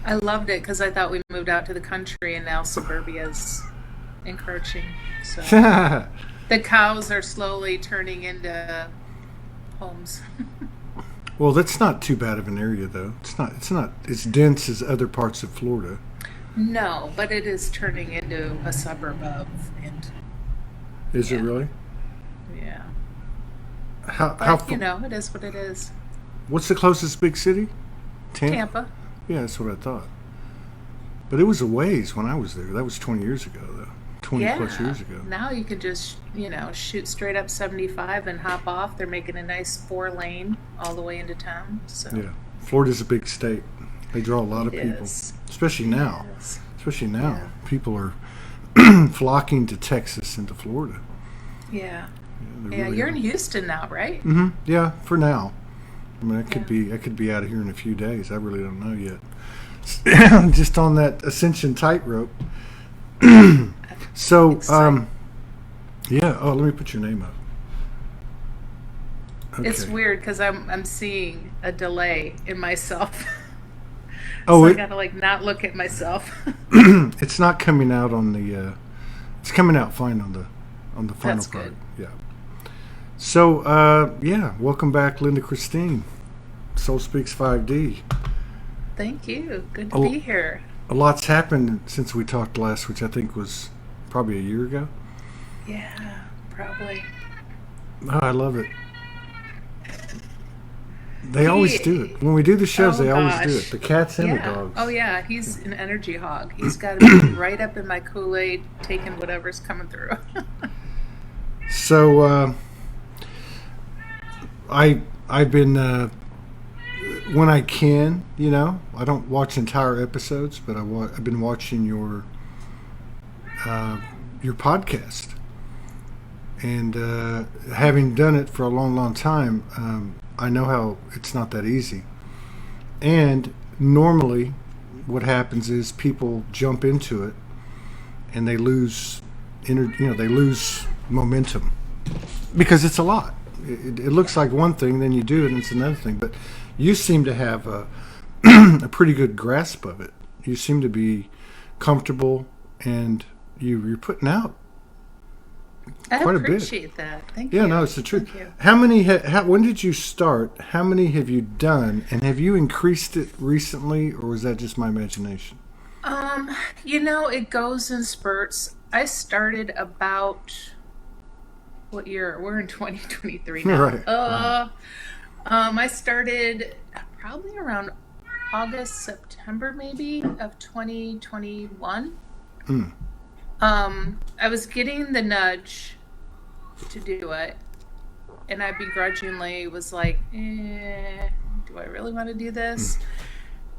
I loved it because I thought we moved out to the country and now suburbia is encroaching. So the cows are slowly turning into homes. Well, that's not too bad of an area, though. It's not. It's not as dense as other parts of Florida. No, but it is turning into a suburb of, and Is it yeah, really? yeah. How? But it is what it is. What's the closest big city? Tampa. Tampa. Yeah, that's what I thought. But it was a ways when I was there. That was 20 years ago, though. 20 plus Yeah. years ago. Now you can just, shoot straight up 75 and hop off. They're making a nice 4 lane all the way into town. So Yeah. Florida's a big state. They draw a lot it of people, is. especially It now. is. Especially now, Yeah. people are flocking to Texas and to Florida. Yeah. Yeah, they Yeah. really You're are. in Houston now, right? Yeah, for now. I mean, Yeah. I could be out of here in a few days. I really don't know yet. Just on that ascension tightrope. So, Exciting. yeah. Oh, let me put your name up. It's Okay. weird because I'm seeing a delay in myself. Oh, So I gotta like not look at myself. it's not coming out on the. It's coming out fine on the final That's part. good. Yeah. So, yeah. Welcome back, Linda Christine. Soul Speaks 5D. Thank you. Good A, to be here. a lot's happened since we talked last, which I think was probably a year ago. Yeah, probably. Oh, I love it. They always do He, it. When we do the shows, oh they always do it. gosh. The cats and the Yeah. Oh dogs. yeah, he's an energy hog. He's got to be right up in my Kool-Aid, taking whatever's coming through. So, I've been when I can, I don't watch entire episodes, but I've been watching your podcast, and having done it for a long, long time, I know how it's not that easy. And normally, what happens is people jump into it and they lose, they lose momentum because it's a lot. It looks like one thing, then you do it, and it's another thing. But you seem to have a pretty good grasp of it. You seem to be comfortable, and you're putting out I quite a bit. appreciate that. Thank Yeah, you. no, it's the truth. Thank you. How many? When did you start? How many have you done? And have you increased it recently, or was that just my imagination? Um, it goes in spurts. I started about what year? We're in 2023 now. Right, right. I started probably around August, September maybe of 2021. Mm, I was getting the nudge to do it, and I begrudgingly was like, do I really want to do mm, this?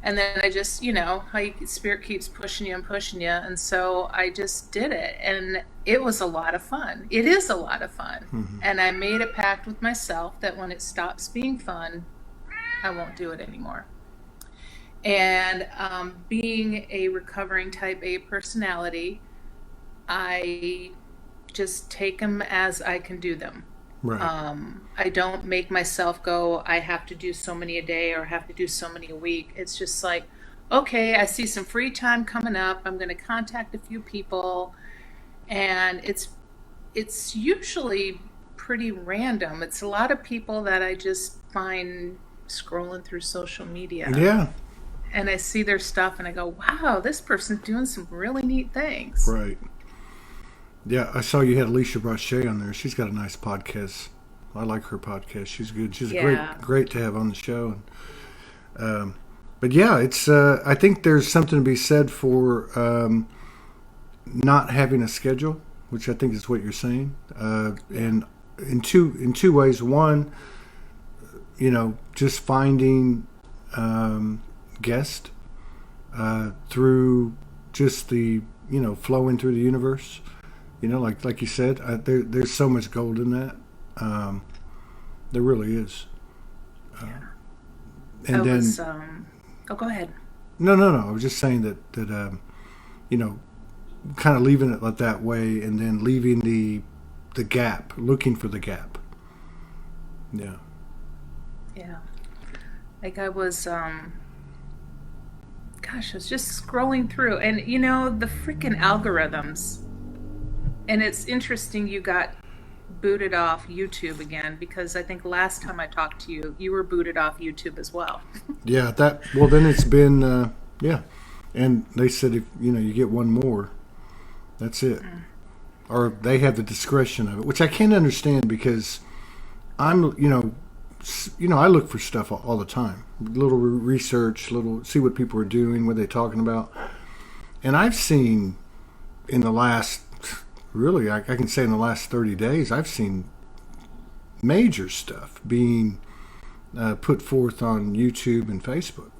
And then I just, how spirit keeps pushing you and pushing you. And so I just did it. And it was a lot of fun. It is a lot of fun. mm-hmm. And I made a pact with myself that when it stops being fun, I won't do it anymore. And being a recovering type A personality, I just take them as I can do them. Right. I don't make myself go, I have to do so many a day or I have to do so many a week. It's just like, okay, I see some free time coming up. I'm going to contact a few people, and it's usually pretty random. It's a lot of people that I just find scrolling through social media, Yeah. and I see their stuff and I go, wow, this person's doing some really neat things. Right. Yeah, I saw you had Alicia Brochet on there. She's got a nice podcast. I like her podcast. She's good. She's Yeah. great to have on the show. But yeah, it's. I think there's something to be said for not having a schedule, which I think is what you're saying. And in two ways. One, just finding guest through just the flowing through the universe. Like you said, there's so much gold in that. There really is. Yeah. I And then was, oh, go ahead. no. I was just saying that you know, kind of leaving it like that way, and then leaving the gap, looking for the gap. Yeah. Yeah. Like I was gosh, I was just scrolling through, and the freaking algorithms. And it's interesting you got booted off YouTube again, because I think last time I talked to you, you were booted off YouTube as well. Yeah, well, then it's been, yeah. And they said if, you get one more, that's it. Or they have the discretion of it, which I can't understand because I'm, I look for stuff all the time. Little research, see what people are doing, what they're talking about. And I've seen in the last, really, I can say in the last 30 days, I've seen major stuff being put forth on YouTube and Facebook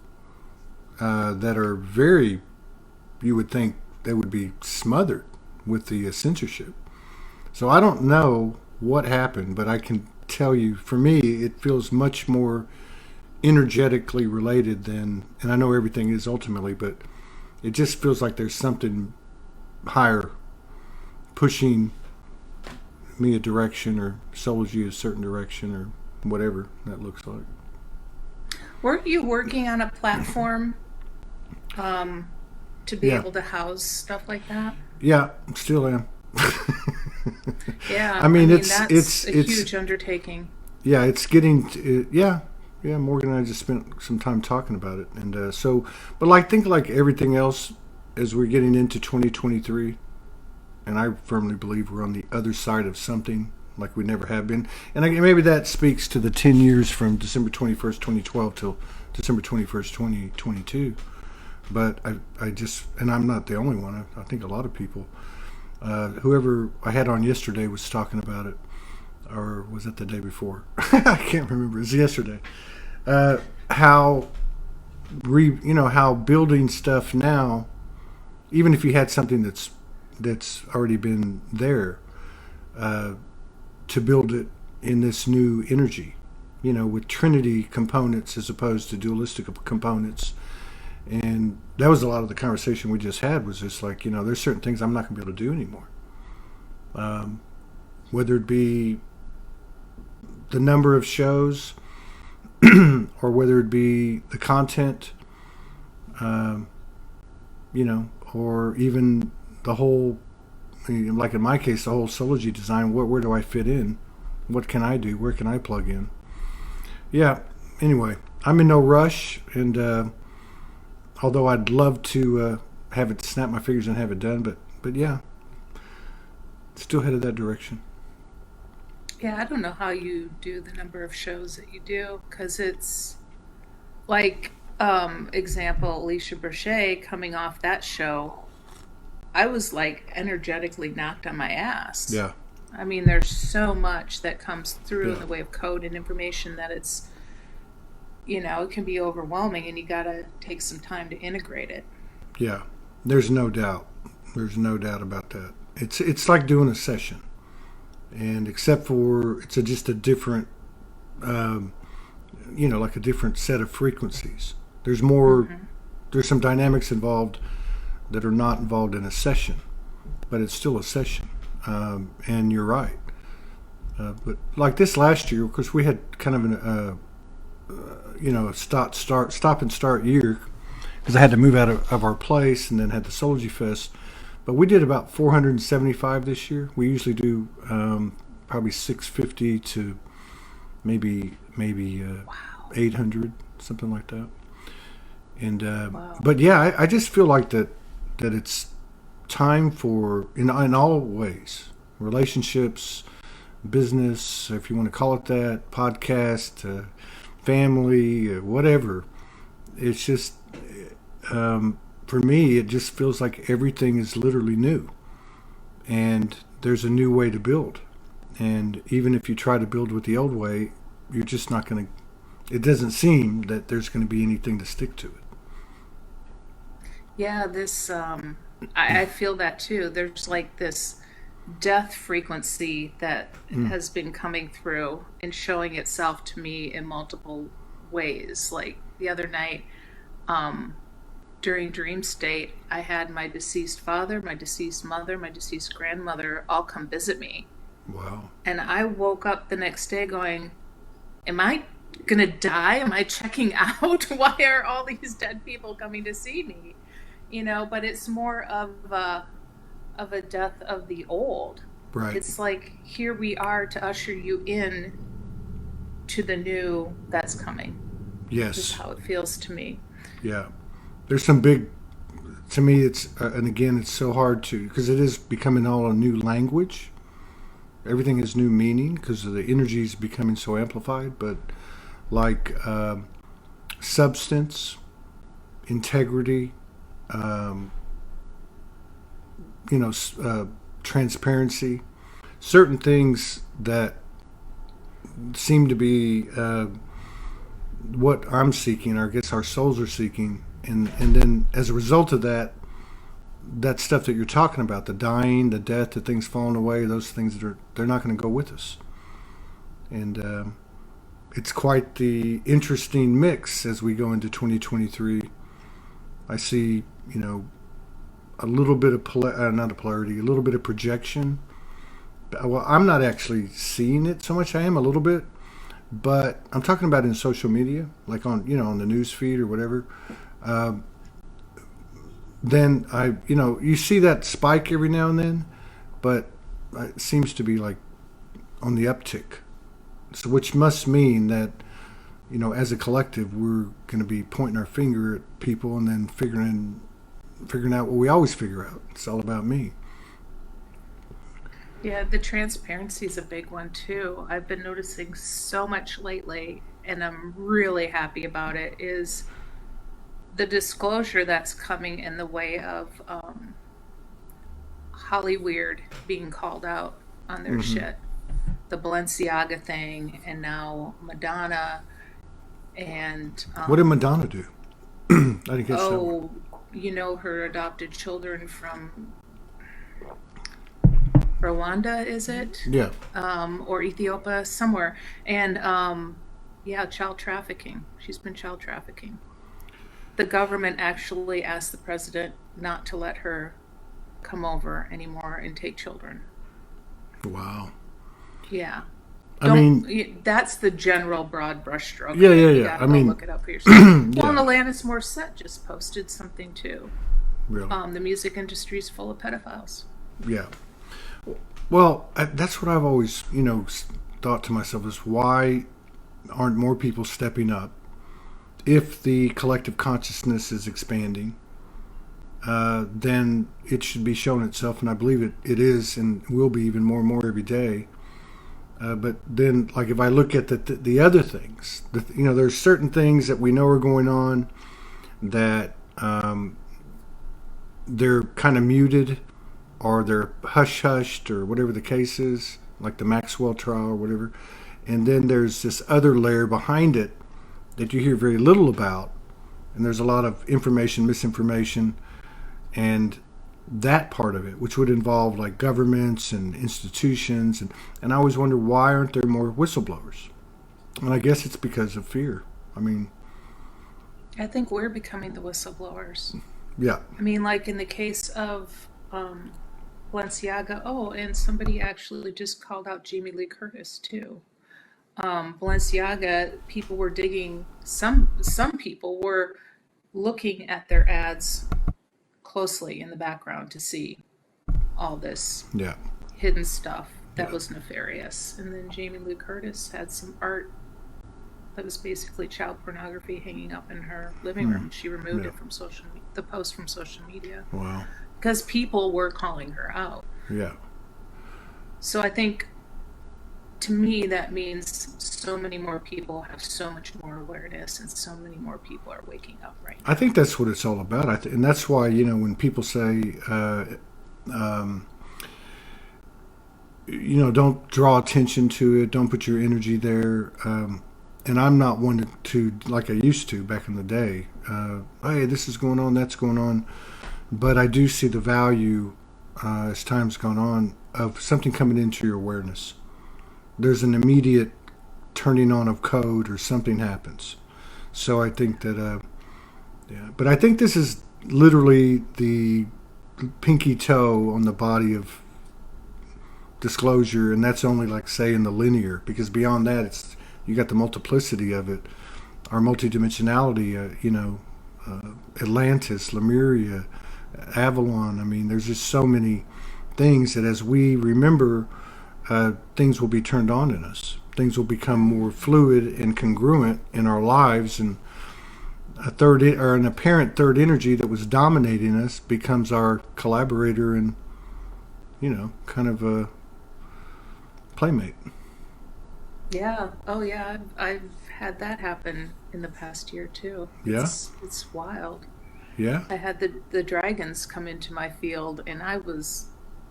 that are very, you would think they would be smothered with the censorship. So I don't know what happened, but I can tell you, for me, it feels much more energetically related than, and I know everything is ultimately, but it just feels like there's something higher pushing me a direction, or Soulogy a certain direction, or whatever that looks like. Weren't you working on a platform to be Yeah. able to house stuff like that? Yeah, still am. Yeah, I mean, that's a huge undertaking. Yeah, it's getting yeah. Morgan and I just spent some time talking about it, and but think like everything else, as we're getting into 2023, and I firmly believe we're on the other side of something like we never have been, and maybe that speaks to the 10 years from December 21st, 2012 till December 21st, 2022. But I just, and I'm not the only one. I think a lot of people, whoever I had on yesterday was talking about it, or was it the day before? I can't remember. It was yesterday. How how building stuff now, even if you had something that's already been there, to build it in this new energy, with Trinity components as opposed to dualistic components. And that was a lot of the conversation we just had, was just like, there's certain things I'm not going to be able to do anymore. Whether it be the number of shows or whether it be the content, or even the whole, like in my case, the whole Soulogy design, where do I fit in? What can I do? Where can I plug in? Yeah, anyway, I'm in no rush, and although I'd love to have it, snap my fingers and have it done, but yeah, still headed that direction. Yeah, I don't know how you do the number of shows that you do, because it's like, example, Alicia Brochet coming off that show. I was like energetically knocked on my ass. Yeah, I mean, there's so much that comes through in yeah, the way of code and information that it can be overwhelming, and you gotta take some time to integrate it. yeah. There's no doubt. There's no doubt about that. It's like doing a session, and except for it's just a different, like a different set of frequencies. There's more. Hmm. There's some dynamics involved that are not involved in a session, but it's still a session. And you're right. But like this last year, because we had kind of a stop and start year, because I had to move out of our place, and then had the Soulogy Fest. But we did about 475 this year. We usually do probably 650 to maybe Wow. 800, something like that. And Wow. but yeah, I just feel like that it's time for, in all ways, relationships, business, if you want to call it that, podcast, family, whatever. It's just, for me, it just feels like everything is literally new, and there's a new way to build. And even if you try to build with the old way, you're just not going to. It doesn't seem that there's going to be anything to stick to it. Yeah, I feel that too. There's like this death frequency that Mm. has been coming through and showing itself to me in multiple ways. Like the other night, um, during dream state, I had my deceased father, my deceased mother, my deceased grandmother all come visit me. Wow. And I woke up the next day going, am I gonna die? Am I checking out? Why are all these dead people coming to see me? But it's more of a death of the old. Right. It's like here we are to usher you in to the new that's coming. Is Yes. how it feels to me. Yeah. There's some big. To me, it's and again, it's so hard to because it is becoming all a new language. Everything is new meaning because the energy is becoming so amplified. But like substance, integrity, um, you know, transparency, certain things that seem to be what I'm seeking, or I guess our souls are seeking, and then as a result of that, that stuff that you're talking about, the dying, the death, the things falling away, those things that they're not going to go with us, and it's quite the interesting mix as we go into 2023. I see, a little bit of not a polarity, a little bit of projection. Well, I'm not actually seeing it so much. I am a little bit, but I'm talking about in social media, like on the news feed or whatever. Uh, then you see that spike every now and then, but it seems to be like on the uptick. So, which must mean that as a collective, we're going to be pointing our finger at people and then figuring out what we always figure out. It's all about me. Yeah, the transparency is a big one too. I've been noticing so much lately, and I'm really happy about it, is the disclosure that's coming in the way of Hollyweird being called out on their Hmm. shit. The Balenciaga thing, and now Madonna, and What did Madonna do? I didn't catch that one. oh, her adopted children from Rwanda, is it? Yeah. Or Ethiopia, somewhere. And yeah, child trafficking. She's been child trafficking. The government actually asked the president not to let her come over anymore and take children. Wow. Yeah. I mean, That's the general broad brushstroke yeah, of yeah, it. You yeah. got to I go mean, look it up for yourself. Well, and yeah, Alanis Morissette just posted something too. really. The music industry is full of pedophiles. Yeah. Well, that's what I've always, thought to myself is why aren't more people stepping up if the collective consciousness is expanding? Then it should be showing itself, and I believe it is and will be even more and more every day. But then, like if I look at the other things, there's certain things that we know are going on that they're kind of muted or they're hush hushed or whatever the case is, like the Maxwell trial or whatever. And then there's this other layer behind it that you hear very little about, and there's a lot of information, misinformation, and that part of it, which would involve like governments and institutions, and I always wonder why aren't there more whistleblowers? And I guess it's because of fear. I mean, I think we're becoming the whistleblowers. yeah, I mean, like in the case of Balenciaga. Oh, and somebody actually just called out Jamie Lee Curtis too. Balenciaga, people were digging. Some people were looking at their ads closely in the background to see all this yeah, hidden stuff that yeah. was nefarious. And then Jamie Lee Curtis had some art that was basically child pornography hanging up in her living Hmm. room. She removed Yeah. it from the post from social media Wow. because people were calling her out. Yeah. So I think to me that means so many more people have so much more awareness and so many more people are waking up right I now. think that's what it's all about. And that's why when people say, um, don't draw attention to it, don't put your energy there. And I'm not one to like I used to back in the day. Hey, this is going on, that's going on. But I do see the value as time's gone on of something coming into your awareness. There's an immediate turning on of code or something happens. So I think that, yeah. But I think this is literally the pinky toe on the body of disclosure, and that's only like say in the linear, because beyond that, You got the multiplicity of it, our multidimensionality. Atlantis, Lemuria, Avalon. I mean, there's just so many things that as we remember, things will be turned on in us. Things will become more fluid and congruent in our lives, and an apparent third energy that was dominating us becomes our collaborator and kind of a playmate. Yeah. Oh, yeah. I've had that happen in the past year too. Yeah, It's wild. yeah. I had the dragons come into my field, and I was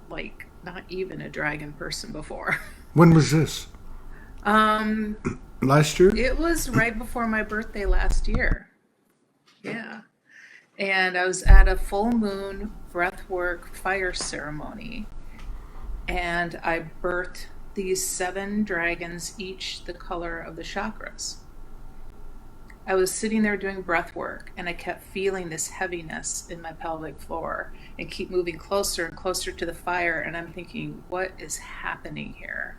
like not even a dragon person before. When was this? Um, Last year? it was right before my birthday last year. Yeah. And I was at a full moon breathwork fire ceremony, and I birthed these 7 dragons, each the color of the chakras. I was sitting there doing breath work, and I kept feeling this heaviness in my pelvic floor and keep moving closer and closer to the fire, and I'm thinking, what is happening here?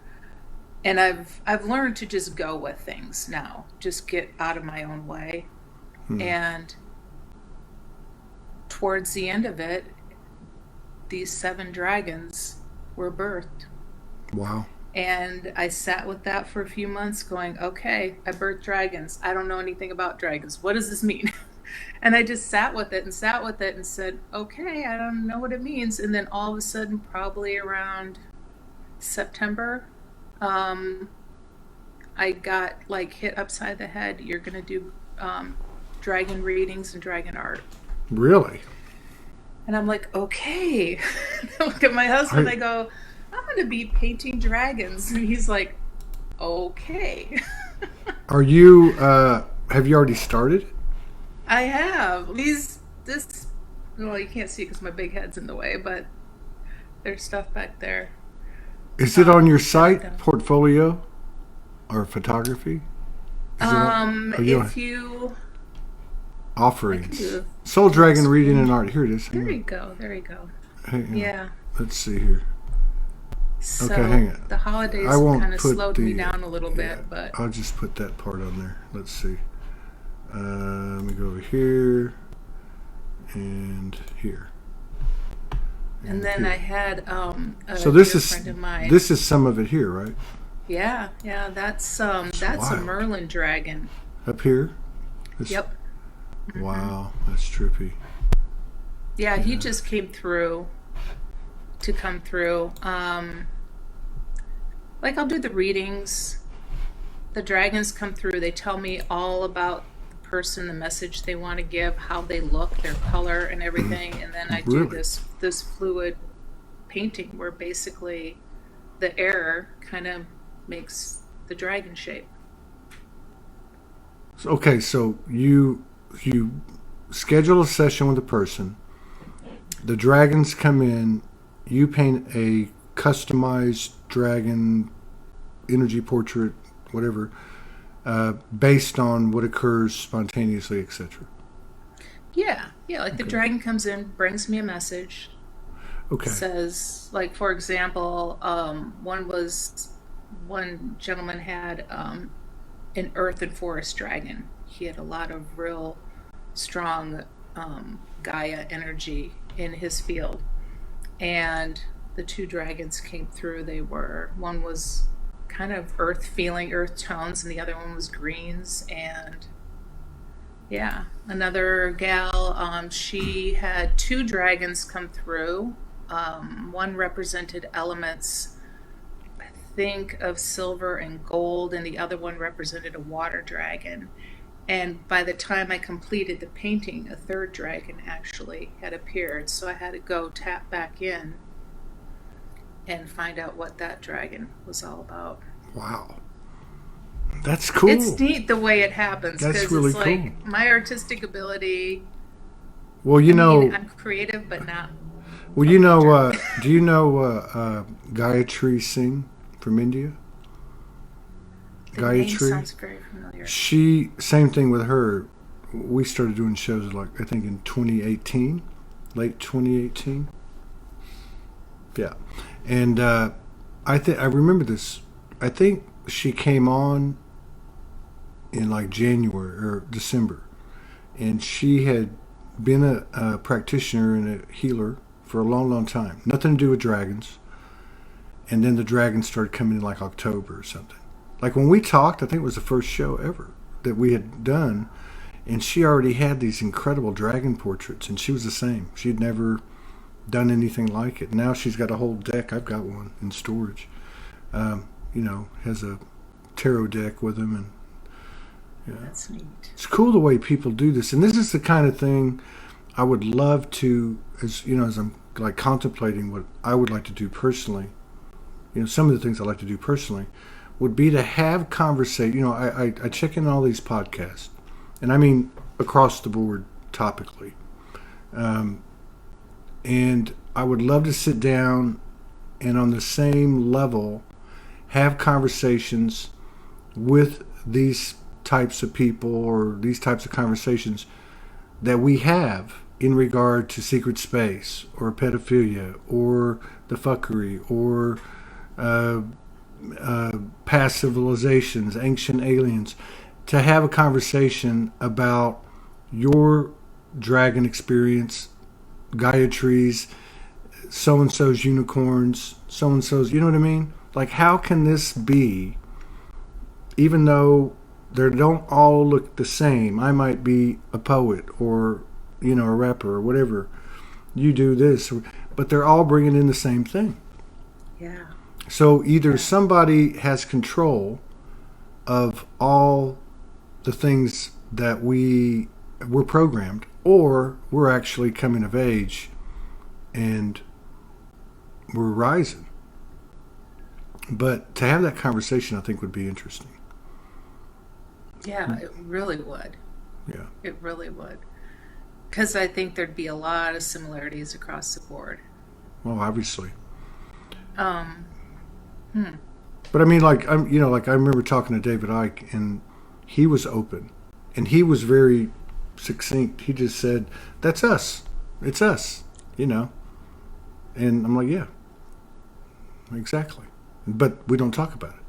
And I've learned to just go with things now, just get out of my own way. Hmm. And towards the end of it, these 7 dragons were birthed. Wow. And I sat with that for a few months going, okay, I birthed dragons. I don't know anything about dragons. What does this mean? And I just sat with it and said, okay, I don't know what it means. And then all of a sudden, probably around September, I got like hit upside the head. You're going to do dragon readings and dragon art. Really? And I'm like, okay. I look at my husband, I go, I'm going to be painting dragons. And he's like, okay. Are you? Have you already started? I have. Well, you can't see because my big head's in the way, but there's stuff back there. Is it on your Shut site, portfolio, or photography? Is it on, are you If you, I can offerings? do Soul full Dragon reading and screen. art. Here it is. Hang There you on. go. There you go. Hang on. Yeah. Let's see here. Okay, So hang on. the holidays I won't kind of put slowed the. me down a little Yeah, bit, but I'll just put that part on there. Let's see. Let me go over here and here and and then I here. had So a dear friend of mine. this is some of it here, right? Yeah, yeah, that's It's that's a wild. Merlin dragon. Up here. This, Yep. wow, that's trippy. Yeah, he Yeah. just came through to come through. Like I'll do the readings. The dragons come through. They tell me all about the person, the message they want to give, how they look, their color, and everything. And then I do Really? this fluid painting where basically the air kind of makes the dragon shape. Okay, so you schedule a session with a person. The dragons come in. You paint a customized dragon energy portrait, whatever, based on what occurs spontaneously, etc. Yeah, yeah. Like the Okay. dragon comes in, brings me a message, Okay. says, like for example, one gentleman had an earth and forest dragon. He had a lot of real strong Gaia energy in his field, and the 2 dragons came through. One was kind of earth feeling, earth tones, and the other one was greens. And yeah, another gal, she had 2 dragons come through. One represented elements, I think, of silver and gold, and the other one represented a water dragon. And by the time I completed the painting, a 3rd dragon actually had appeared. So I had to go tap back in and find out what that dragon was all about. Wow. That's It's cool. neat the way it happens That's because really it's cool. like my artistic ability. Well, I mean, I'm creative, but not a painter. do you know Gayatri Singh from India? The name Gayatri? sounds very familiar. Same thing with her. We started doing shows like, I think in 2018, late 2018. Yeah. And I remember this. I think she came on in like January or December, and she had been a practitioner and a healer for a long, long time. Nothing to do with dragons. And then the dragons started coming in like October or something. Like when we talked, I think it was the first show ever that we had done, and she already had these incredible dragon portraits, and she was the same. She'd never done anything like it. Now she's got a whole deck. I've got one in storage. Has a tarot deck with them, and yeah, That's neat. it's cool the way people do this. And this is the kind of thing I would love to, as I'm like contemplating what I would like to do personally. Some of the things I like to do personally would be to have conversation. I check in all these podcasts, and I mean across the board topically. And I would love to sit down and on the same level have conversations with these types of people, or these types of conversations that we have in regard to secret space or pedophilia or the fuckery or past civilizations, ancient aliens, to have a conversation about your dragon experience, Gaia trees, so-and-so's unicorns, so-and-so's, you know what I mean? Like, how can this be, even though they don't all look the same? I might be a poet or, a rapper or whatever. You do this, but they're all bringing in the same thing. Yeah. So either somebody has control of all the things that we're programmed, or we're actually coming of age and we're rising. But to have that conversation, I think, would be interesting. Yeah, it really would. Yeah. It really would. Because I think there'd be a lot of similarities across the board. Well, obviously. Hmm. But I mean, like, I remember talking to David Icke, and he was open, and he was very succinct. He just said, "That's us. It's us," And I'm like, "Yeah, exactly." But we don't talk about it.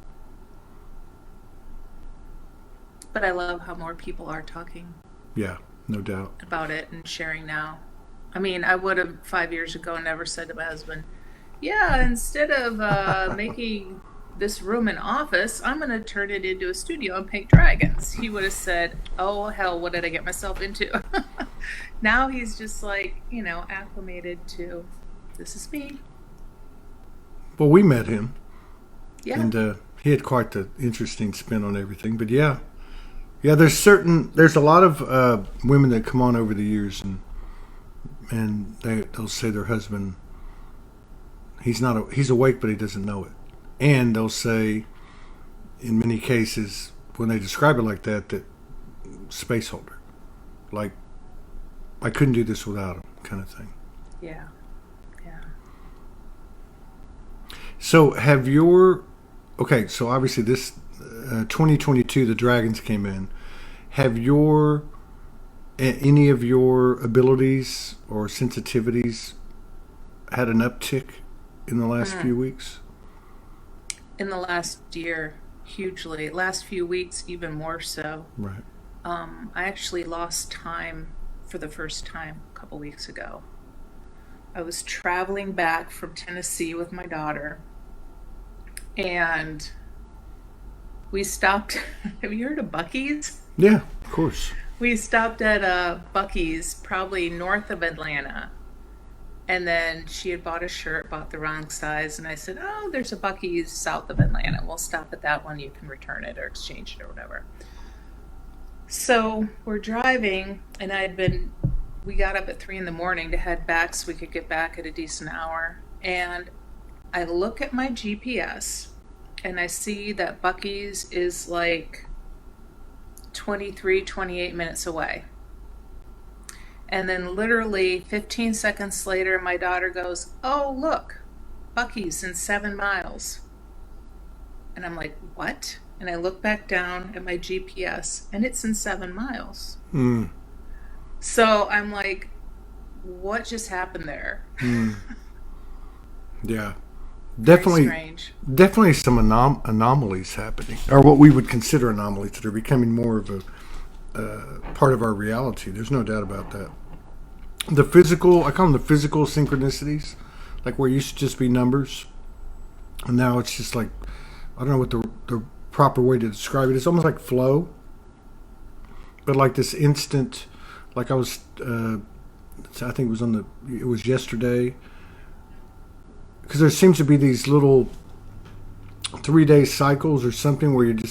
But I love how more people are talking Yeah, no doubt. about it and sharing now. I mean, I would have 5 years ago never said to my husband, yeah, instead of making this room an office, I'm going to turn it into a studio and paint dragons. He would have said, oh, hell, what did I get myself into? Now he's just like, acclimated to, this is me. Well, we met him. Yeah. And he had quite the interesting spin on everything. But yeah, there's a lot of women that come on over the years, and they'll say their husband, he's awake, but he doesn't know it. And they'll say, in many cases, when they describe it like that space holder, like, I couldn't do this without him, kind of thing. Yeah. So so obviously this 2022, the dragons came in. Have any of your abilities or sensitivities had an uptick in the last few weeks? In the last year, hugely. Last few weeks, even more so. Right. I actually lost time for the first time a couple weeks ago. I was traveling back from Tennessee with my daughter, and we stopped. Have you heard of Buc-ee's? Yeah, of course. We stopped at Buc-ee's, probably north of Atlanta. And then she had bought the wrong size. And I said, oh, there's a Buc-ee's south of Atlanta. We'll stop at that one. You can return it or exchange it or whatever. So we're driving, and we got up at 3 a.m. to head back so we could get back at a decent hour. And I look at my GPS, and I see that Buc-ee's is like 28 minutes away. And then literally 15 seconds later, my daughter goes, oh, look, Buc-ee's in 7 miles. And I'm like, what? And I look back down at my GPS, and it's in 7 miles. Mm. So I'm like, what just happened there? Yeah. Very Definitely, strange. definitely some anomalies happening, or what we would consider anomalies that are becoming more of a part of our reality. There's no doubt about that. The physical, I call them the physical synchronicities, like where it used to just be numbers, and now it's just like, I don't know what the proper way to describe it. It's almost like flow, but like this instant, like I was, I think it was yesterday, because there seems to be these little 3 day cycles or something where it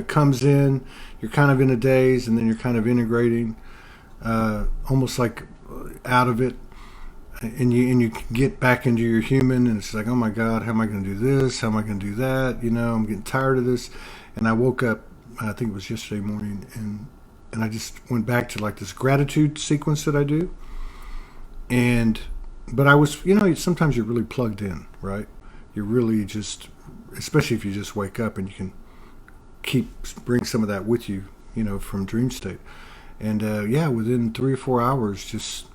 comes in, you're kind of in a daze, and then you're kind of integrating, almost like out of it, and you can get back into your human, and it's like, oh my God, how am I going to do this? How am I going to do that? I'm getting tired of this. And I woke up, I think it was yesterday morning, and I just went back to like this gratitude sequence that I do. But I was, sometimes you're really plugged in, right? You're really just, especially if you just wake up and you can bring some of that with you, from dream state. And within 3 or 4 hours, just,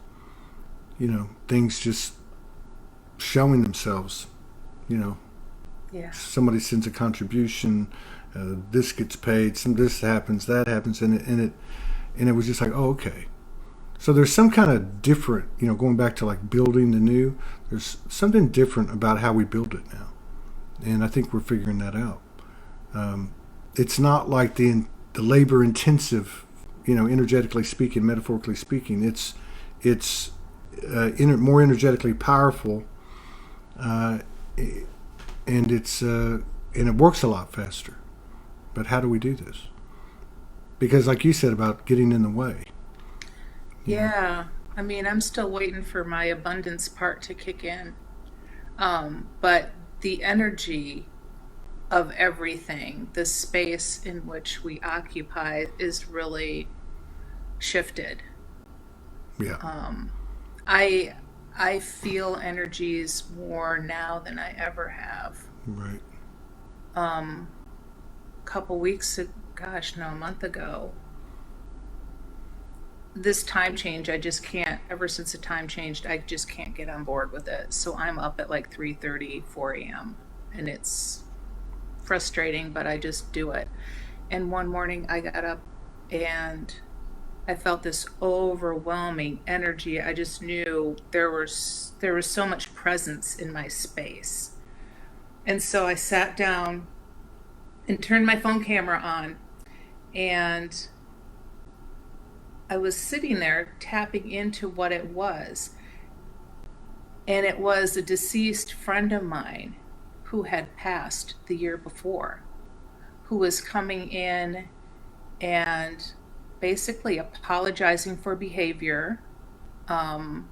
things just showing themselves, Yeah. somebody sends a contribution, this gets paid, this happens, that happens, and it was just like, oh, okay. So there's some kind of different, going back to like building the new, there's something different about how we build it now. And I think we're figuring that out. It's not like the labor intensive, energetically speaking, metaphorically speaking. It's more energetically powerful, and it works a lot faster. But how do we do this? Because like you said about getting in the way. Yeah. I mean, I'm still waiting for my abundance part to kick in. But the energy of everything, the space in which we occupy, is really shifted. Yeah. I feel energies more now than I ever have. Right. Couple weeks, gosh, no, a month ago, this time change, I just can't, ever since the time changed, I just can't get on board with it. So I'm up at like 3:30, 4 a.m. and it's frustrating, but I just do it. And one morning I got up and I felt this overwhelming energy. I just knew there was so much presence in my space. And so I sat down and turned my phone camera on, and I was sitting there tapping into what it was. And it was a deceased friend of mine who had passed the year before, who was coming in and basically apologizing for behavior. And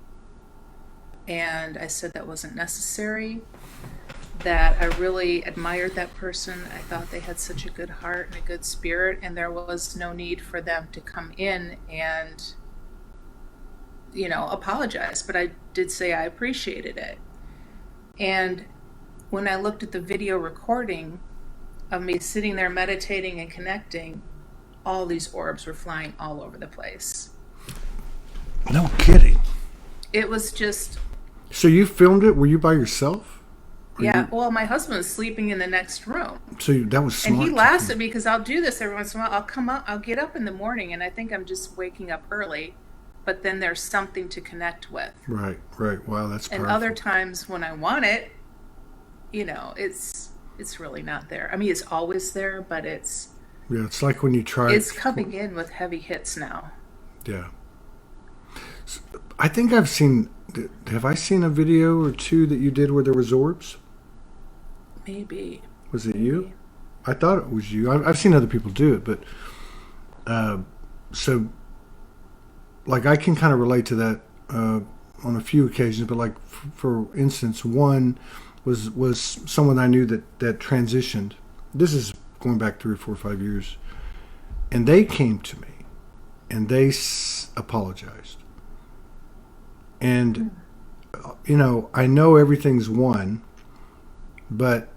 I said that wasn't necessary, that I really admired that person. I thought they had such a good heart and a good spirit, and there was no need for them to come in and, apologize. But I did say I appreciated it. And when I looked at the video recording of me sitting there meditating and connecting, all these orbs were flying all over the place. No kidding. It was just... So you filmed it? Were you by yourself? Yeah, well, my husband was sleeping in the next room. So that was smart. And he laughs at me because I'll do this every once in a while. I'll get up in the morning and I think I'm just waking up early, but then there's something to connect with. Right. Wow, that's powerful. And other times when I want it, it's really not there. I mean, it's always there, but it's... Yeah, it's like when you try... It's coming in with heavy hits now. Yeah. So I think I've seen... Have I seen a video or two that you did where there was orbs? Maybe. Was it you? I thought it was you. I've seen other people do it, but... So, like, I can kind of relate to that on a few occasions, but, like, for instance, one was someone I knew that transitioned. This is going back 3 or 4 or 5 years. And they came to me, and they apologized. And, I know everything's one, but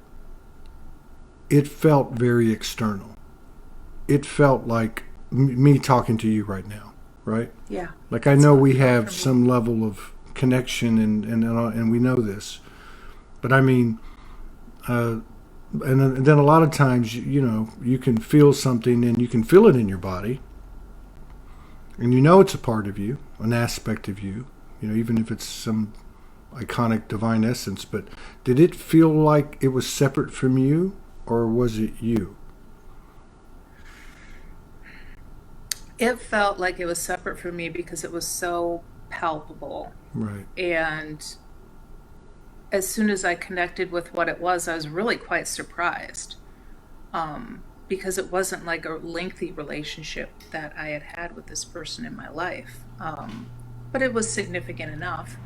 it felt very external. It felt like me talking to you right now, right? Yeah. Like I know we have some level of connection and we know this. But I mean, uh, and then a lot of times, you know, you can feel something and you can feel it in your body, and you know it's a part of you, an aspect of you. You know, even if it's some iconic divine essence. But did it feel like it was separate from you, or was it you? It felt like it was separate from me because it was so palpable. Right. And as soon as I connected with what it was, I was really quite surprised, because it wasn't like a lengthy relationship that I had had with this person in my life. But it was significant enough.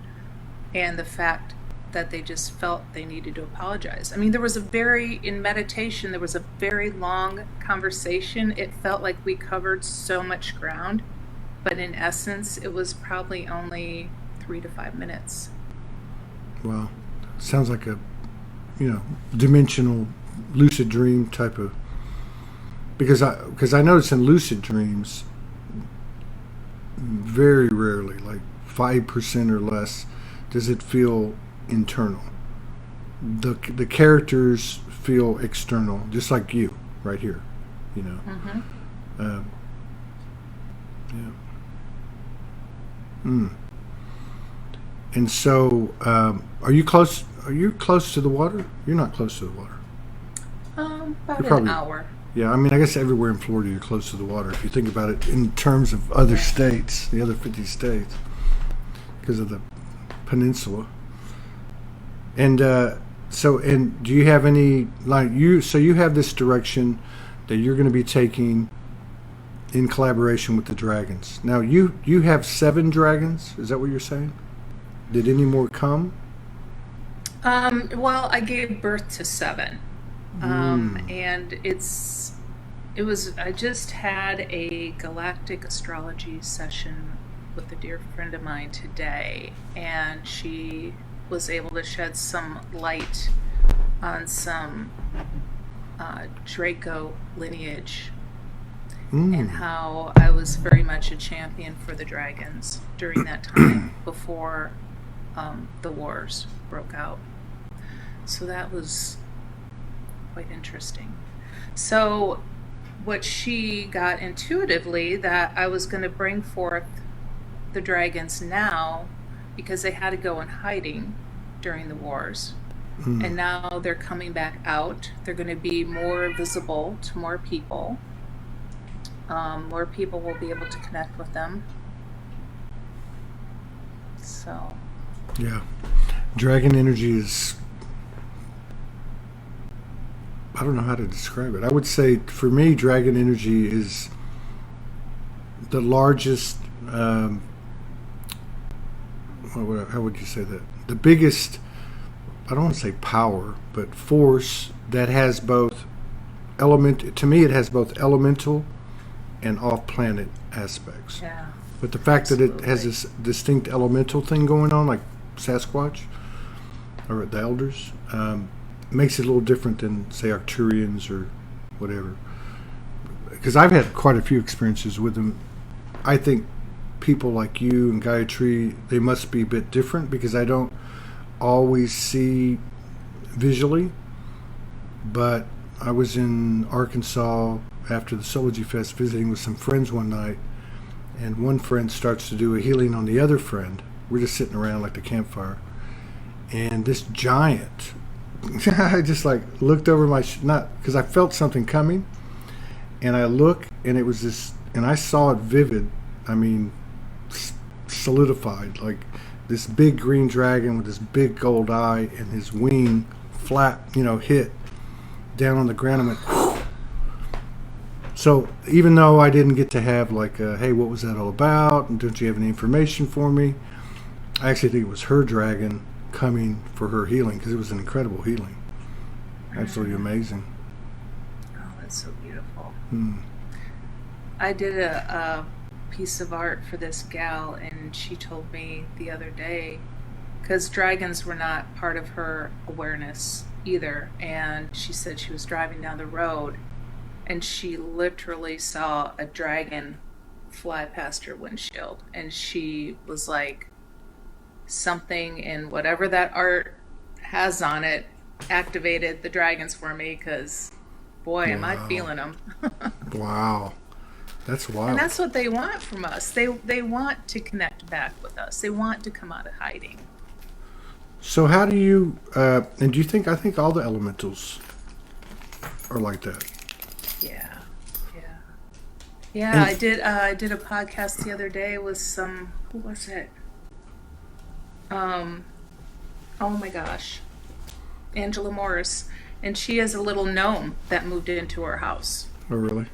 And the fact that they just felt they needed to apologize. I mean, in meditation, there was a very long conversation. It felt like we covered so much ground, but in essence, it was probably only 3 to 5 minutes. Well, sounds like a, you know, dimensional lucid dream type of, because I notice in lucid dreams very rarely, like 5% or less, does it feel internal. The characters feel external, just like you right here, you know. Mm-hmm. Um, yeah. Mm. And so, are you close? Are you close to the water? You're not close to the water. About You're an probably, hour. yeah. I mean, I guess everywhere in Florida you're close to the water. If you think about it in terms of other Yeah. states, the other 50 states, because of the peninsula. And and do you have any, like, you? So you have this direction that you're going to be taking in collaboration with the dragons. Now you have 7 dragons. Is that what you're saying? Did any more come? Well, I gave birth to 7. Mm. And I just had a galactic astrology session with a dear friend of mine today, and she was able to shed some light on some Draco lineage and Mm. how I was very much a champion for the dragons during that time before the wars broke out. So that was quite interesting. So, what she got intuitively that I was going to bring forth the dragons now because they had to go in hiding during the wars. Mm. And now they're coming back out. They're going to be more visible to more people. More people will be able to connect with them. So, Yeah. Dragon energy is, I don't know how to describe it. I would say for me, dragon energy is the largest. How would you say that? The biggest. I don't want to say power, but force that has both element. To me, it has both elemental and off-planet aspects. yeah, But the fact that it has absolutely. this distinct elemental thing going on, like Sasquatch or the elders, makes it a little different than, say, Arcturians or whatever. Because I've had quite a few experiences with them. I think people like you and Gayatri, they must be a bit different because I don't always see visually. But I was in Arkansas after the Soulogy Fest visiting with some friends one night, and one friend starts to do a healing on the other friend. We're just sitting around like the campfire, and this giant, I just like looked over my not because I felt something coming, and I look, and it was this, and I saw it vivid. I mean, solidified, like this big green dragon with this big gold eye, and his wing flap, hit down on the ground. I went, whew. So even though I didn't get to have like, hey, what was that all about? And don't you have any information for me? I actually think it was her dragon coming for her healing because it was an incredible healing. Absolutely Mm. amazing. Oh, that's so beautiful. Hmm. I did a piece of art for this gal, and she told me the other day, because dragons were not part of her awareness either, and she said she was driving down the road, and she literally saw a dragon fly past her windshield, and she was like, something in whatever that art has on it activated the dragons for me because, boy, am I Wow. feeling them. Wow. That's And wild. that's what they want from us. They want to connect back with us. They want to come out of hiding. So how do you and do you think I think all the elementals are like that? Yeah, yeah, yeah. And I did a podcast the other day with some. Who was it? Um. Oh my gosh, Angela Morris, and she has a little gnome that moved into her house. oh really?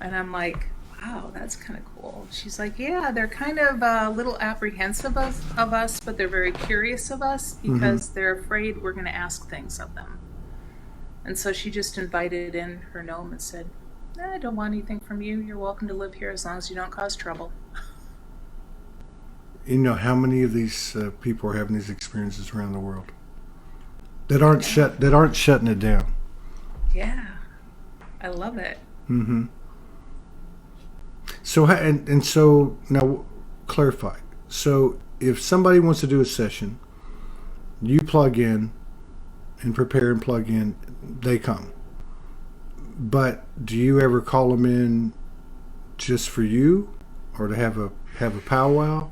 And I'm like, wow, that's kind of cool. She's like, yeah, they're kind of a little apprehensive of us, but they're very curious of us Mm-hmm. because they're afraid we're going to ask things of them. And so she just invited in her gnome and said, I don't want anything from you. You're welcome to live here as long as you don't cause trouble. You know how many of these people are having these experiences around the world that aren't Yeah. shutting it down. Yeah. I love it. Mm-hmm. So and so now clarify. So if somebody wants to do a session, you plug in and prepare and plug in, they come. But do you ever call them in just for you, or to have a powwow?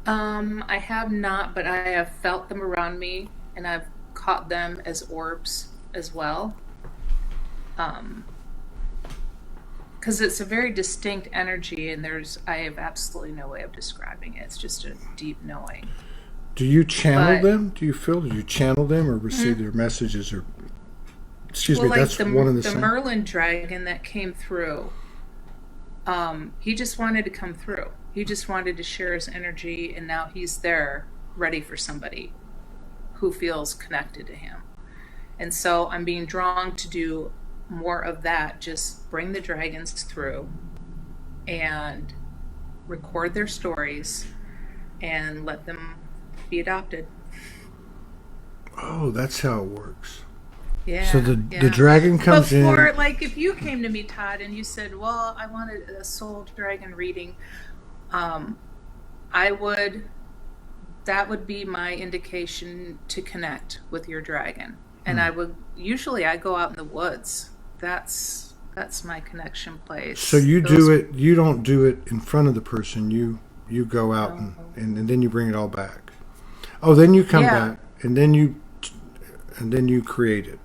I have not, but I have felt them around me and I've caught them as orbs as well. Um, because it's a very distinct energy and I have absolutely no way of describing it. It's just a deep knowing. Do you channel But them? Do you feel? Do you channel them or receive mm, their messages? Or excuse well, me, like that's one and the the same. Merlin dragon that came through, he just wanted to come through. He just wanted to share his energy, and now he's there, ready for somebody who feels connected to him. And so I'm being drawn to do more of that. Just bring the dragons through and record their stories and let them be adopted. Oh, that's how it works. So Yeah, the yeah. dragon But comes for in. like, if you came to me, Todd, and you said, "Well, I wanted a soul dragon reading," um, I would. That would be my indication to connect with your dragon, and Hmm. I would usually I go out in the woods. That's my connection So place. you do Those it. You don't do it in front of the person. You go out no, and then you bring it all back. Oh, then you come yeah, back and then you create it.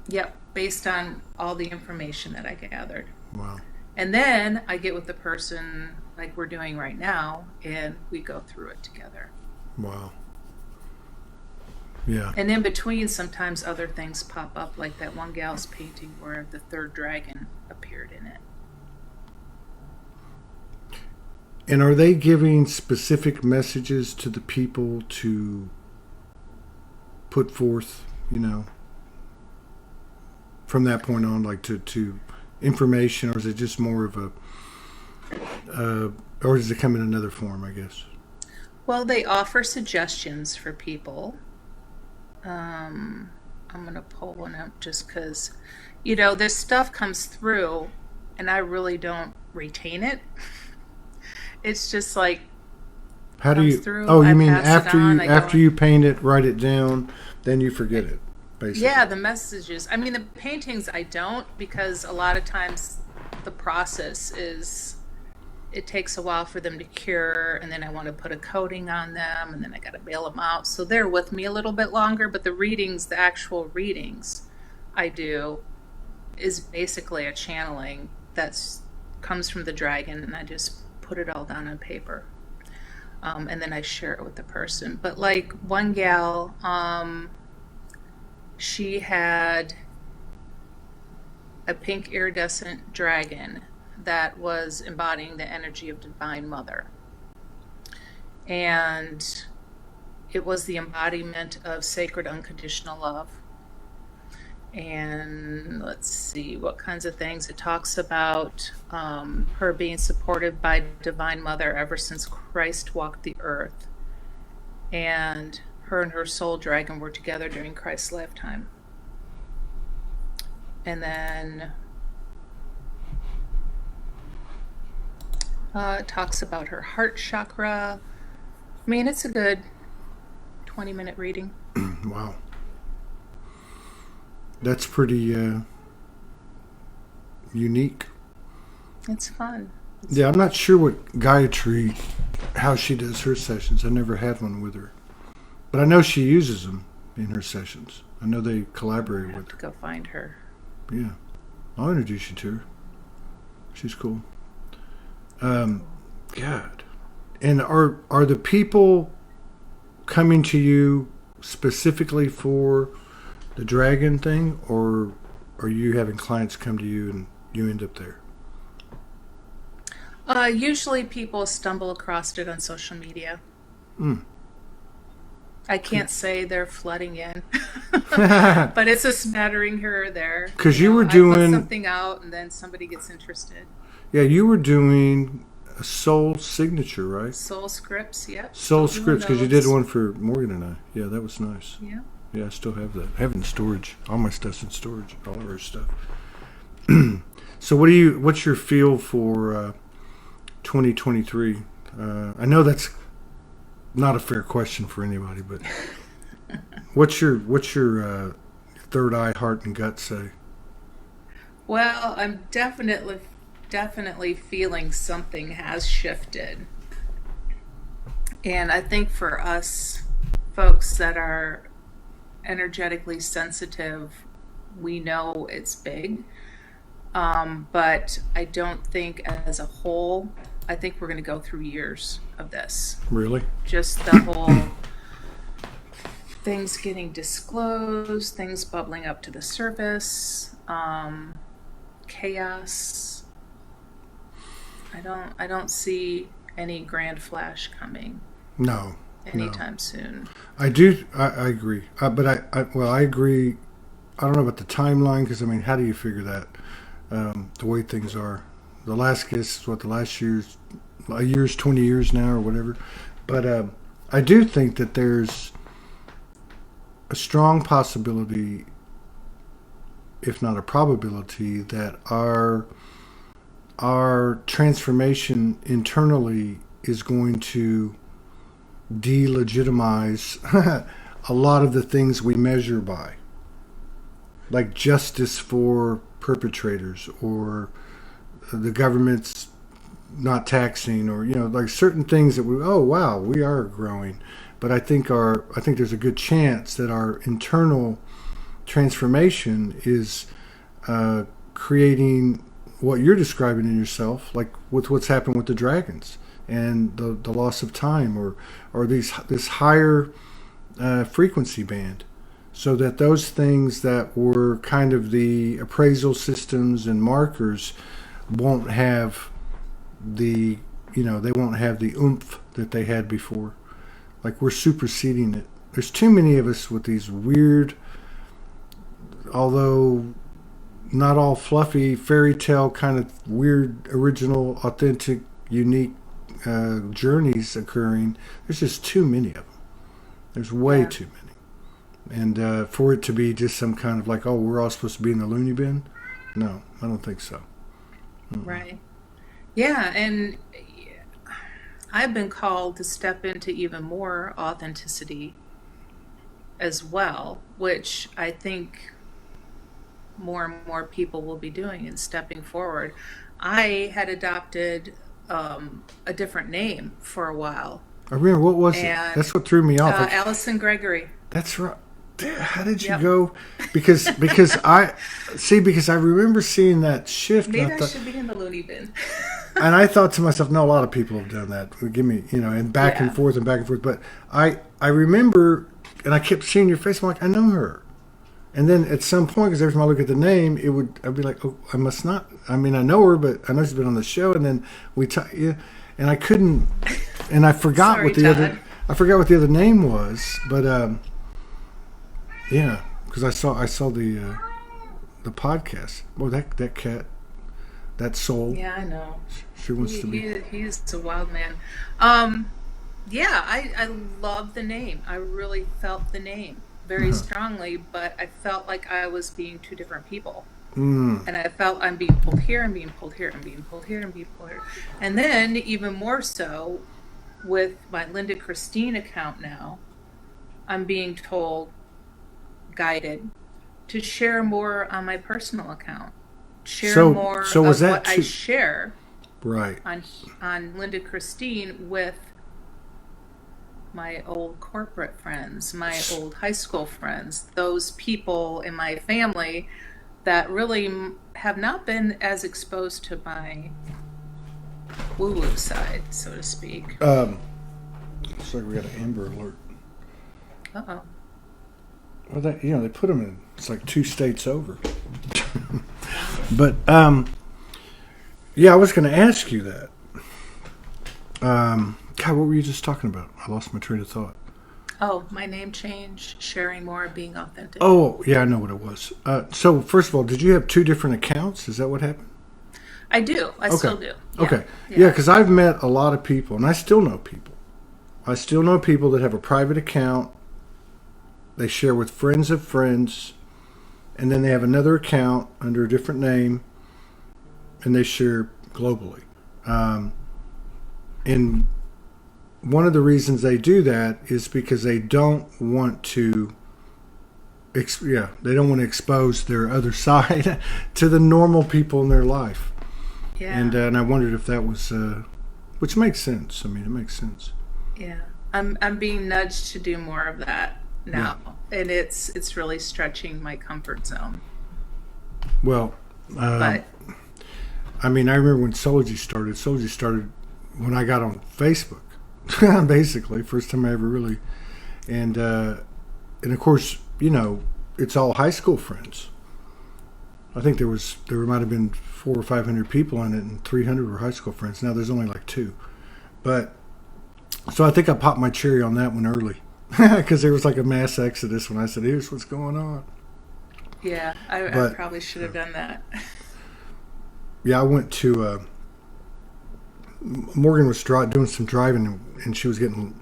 yep. Based on all the information that I gathered. Wow. And then I get with the person like we're doing right now, and we go through it together. Wow. Yeah. And in between, sometimes other things pop up, like that one gal's painting where the third dragon appeared in it. And are they giving specific messages to the people to put forth, you know, from that point on, like to information, or is it just more of a, or does it come in another form? I guess. Well, they offer suggestions for people. I'm going to pull one up just because, this stuff comes through and I really don't retain it. It's just like How do comes you? through, Oh, you I mean pass it on, I go after in. you paint it, write it down, then you forget it, Yeah, basically. the messages. I mean, the paintings I don't because a lot of times the process is it takes a while for them to cure and then I want to put a coating on them and then I got to bail them out. So they're with me a little bit longer, but the readings, the actual readings I do is basically a channeling that's comes from the dragon and I just put it all down on paper. And then I share it with the person. But like one gal, she had a pink iridescent dragon that was embodying the energy of Divine Mother. And it was the embodiment of sacred unconditional love. And let's see what kinds of things it talks about her being supported by Divine Mother ever since Christ walked the earth. And her and her soul dragon were together during Christ's lifetime. And then it talks about her heart chakra. I mean, it's a good 20-minute reading. Wow. That's pretty unique. It's fun. Yeah, I'm not sure what Gayatri, how she does her sessions. I never had one with her. But I know she uses them in her sessions. I know they collaborate with her. Go find her. Yeah. I'll introduce you to her. She's cool. God. And are the people coming to you specifically for the dragon thing, or are you having clients come to you and you end up there? Usually people stumble across it on social media. Mm. I can't say they're flooding in, but it's a smattering here or there. Because you were I put doing something out and then somebody gets interested. Yeah, you were doing a soul signature, right? Soul scripts, yep. Soul Still doing scripts, because you did those. one for Morgan and I. Yeah, that was nice. Yeah. Yeah, I still have that. I have it in storage. All my stuff's in storage. All of her stuff. So what's your feel for 2023? I know that's not a fair question for anybody, but what's your third eye, heart, and gut say? Well, I'm definitely feeling something has shifted. And I think for us folks that are energetically sensitive, we know it's big. But I don't think as a whole, I think we're going to go through years of this. Really? Just the whole things getting disclosed, things bubbling up to the surface, chaos. I don't see any grand flash coming. No. Anytime soon. I do. I agree. But I agree. I don't know about the timeline, because I mean, how do you figure that? The way things are. The last guess is what the last a year's 20 years now or whatever. But I do think that there's a strong possibility, if not a probability, that our transformation internally is going to delegitimize a lot of the things we measure by, like justice for perpetrators, or the government's not taxing, or like certain things that we are growing. But I think there's a good chance that our internal transformation is creating what you're describing in yourself, like with what's happened with the dragons and the loss of time, or this higher frequency band, so that those things that were kind of the appraisal systems and markers won't have the they won't have the oomph that they had before. Like, we're superseding it. There's too many of us with these weird, although not all fluffy, fairy tale kind of weird, original, authentic, unique journeys occurring. There's just too many of them. There's way too many. And for it to be just some kind of like, oh, we're all supposed to be in the loony bin? No, I don't think so. Mm-mm. Right. Yeah, and I've been called to step into even more authenticity as well, which I think more and more people will be doing and stepping forward. I had adopted a different name for a while. I remember, what was it? That's what threw me off. Allison Gregory. That's right. How did you go? Because I remember seeing that shift. Maybe I should be in the loony bin. And I thought to myself, no, a lot of people have done that. Give me, and back and forth. But I remember, and I kept seeing your face. I'm like, I know her. And then at some point, because every time I look at the name, I'd be like, oh, I must not. I mean, I know her, but I know she's been on the show. And then and I couldn't, and I forgot what the other name was. But yeah, because I saw the podcast. Oh, that cat, that soul. Yeah, I know. She wants to be. He's a wild man. Yeah, I love the name. I really felt the name very strongly, but I felt like I was being two different people. And I felt I'm being pulled here, I'm being pulled here, I'm being pulled here, I'm being pulled here. And then even more so with my Linda Christine account now, I'm being told, guided, to share more on my personal account, share more So was of that what I too? share Right. on Linda Christine with my old corporate friends, my old high school friends, those people in my family that really have not been as exposed to my woo woo side, so to speak. Um, looks like we got an Amber Alert. Uh oh. Well, they put them in. It's like 2 states over. Wow. But yeah, I was going to ask you that. God, what were you just talking about? I lost my train of thought. Oh, my name change, sharing more, being authentic. Oh, yeah, I know what it was. So, first of all, did you have 2 different accounts? Is that what happened? I do. I Okay. still do. Yeah. Okay. Yeah, Yeah. because I've met a lot of people, and I still know people. I still know people that have a private account. They share with friends of friends, and then they have another account under a different name, and they share globally. And one of the reasons they do that is because they don't want to they don't want to expose their other side to the normal people in their life. Yeah. And I wondered if that was which makes sense. I mean, it makes sense. Yeah. I'm being nudged to do more of that Yeah. now. And it's really stretching my comfort zone. Well, um, But I mean, I remember when Soulogy started. Soulogy started when I got on Facebook, basically, first time I ever really, and of course, it's all high school friends. I think there might have been 400 or 500 people on it, and 300 were high school friends. Now there's only like 2, but so I think I popped my cherry on that one early because there was like a mass exodus when I said, "Here's what's going on." yeah, I But probably should have done that. yeah, I went to Morgan was doing some driving, and she was getting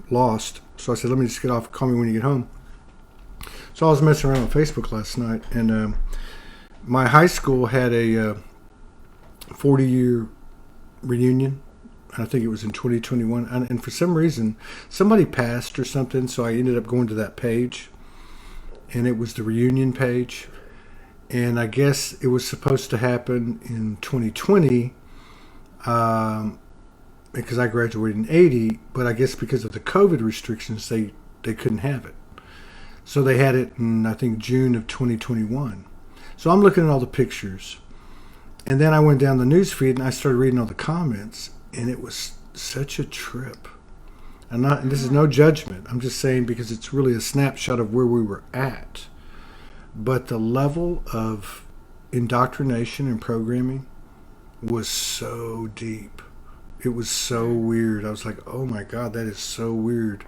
lost. So I said, "Let me just get off. Call me when you get home." So I was messing around on Facebook last night, and my high school had a 40-year reunion. I think it was in 2021, and for some reason, somebody passed or something. So I ended up going to that page, and it was the reunion page. And I guess it was supposed to happen in 2020 because I graduated in 80, but I guess because of the COVID restrictions, they couldn't have it. So they had it in, I think, June of 2021. So I'm looking at all the pictures, and then I went down the news feed and I started reading all the comments, and it was such a trip. And this is no judgment. I'm just saying because it's really a snapshot of where we were at. But the level of indoctrination and programming was so deep. It was so weird. I was like, oh my God, that is so weird.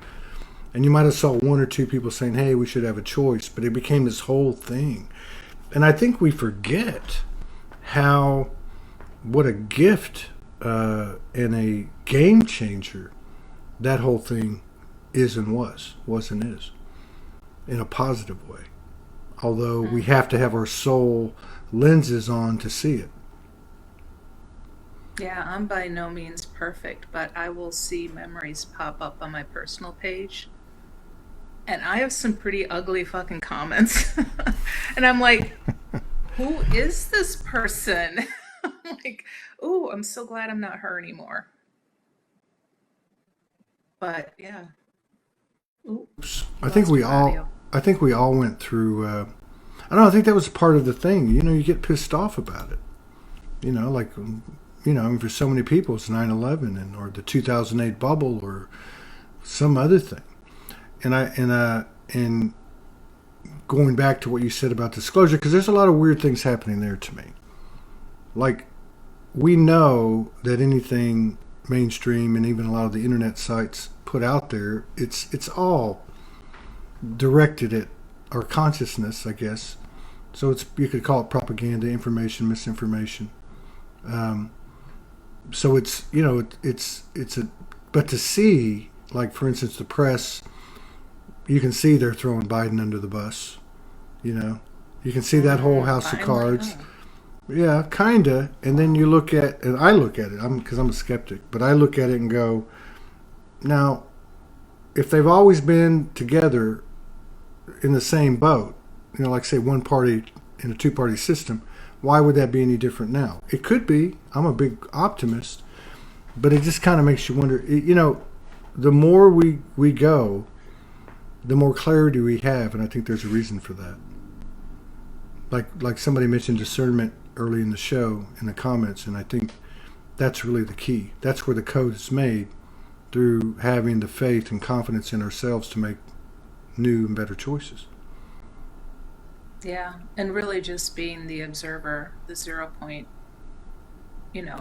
And you might have saw 1 or 2 people saying, hey, we should have a choice. But it became this whole thing. And I think we forget what a gift and a game changer that whole thing is and was and is in a positive way. Although we have to have our soul lenses on to see it. Yeah, I'm by no means perfect, but I will see memories pop up on my personal page. And I have some pretty ugly fucking comments. And I'm like, who is this person? I'm like, ooh, I'm so glad I'm not her anymore. But yeah. Ooh, I think lost we your all, audio. I think we all went through. I don't know. I think that was part of the thing. You get pissed off about it. Like I mean, for so many people, it's 9/11 or the 2008 bubble or some other thing. And going back to what you said about disclosure, because there's a lot of weird things happening there to me. Like, we know that anything mainstream and even a lot of the internet sites put out there, it's all directed at our consciousness, I guess. So you could call it propaganda, information, misinformation. Um, so it's a, but to see, like, for instance, the press, you can see they're throwing Biden under the bus. You can see that whole house of Finally. cards. Oh. Yeah, kinda. And then you look at, and I look at it, because I'm a skeptic, but I look at it and go, now, if they've always been together in the same boat, like say one party in a two-party system, why would that be any different now? It could be. I'm a big optimist, but it just kind of makes you wonder. The more we go, the more clarity we have, and I think there's a reason for that. Like somebody mentioned discernment early in the show in the comments, and I think that's really the key. That's where the code is made, through having the faith and confidence in ourselves to make new and better choices. Yeah, and really just being the observer, the 0 point,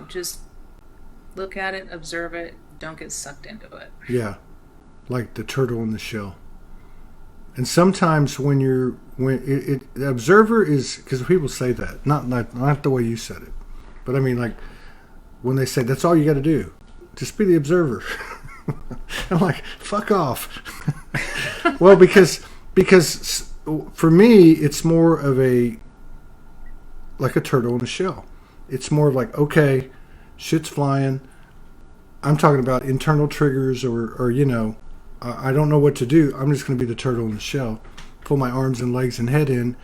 just look at it, observe it, don't get sucked into it. Yeah, like the turtle in the shell. And sometimes the observer is, because people say that, not the way you said it, but I mean, like when they say that's all you got to do, just be the observer. I'm like, fuck off. Well, because for me, it's more of like a turtle in a shell. It's more of like, okay, shit's flying. I'm talking about internal triggers or I don't know what to do. I'm just going to be the turtle in the shell. Pull my arms and legs and head in.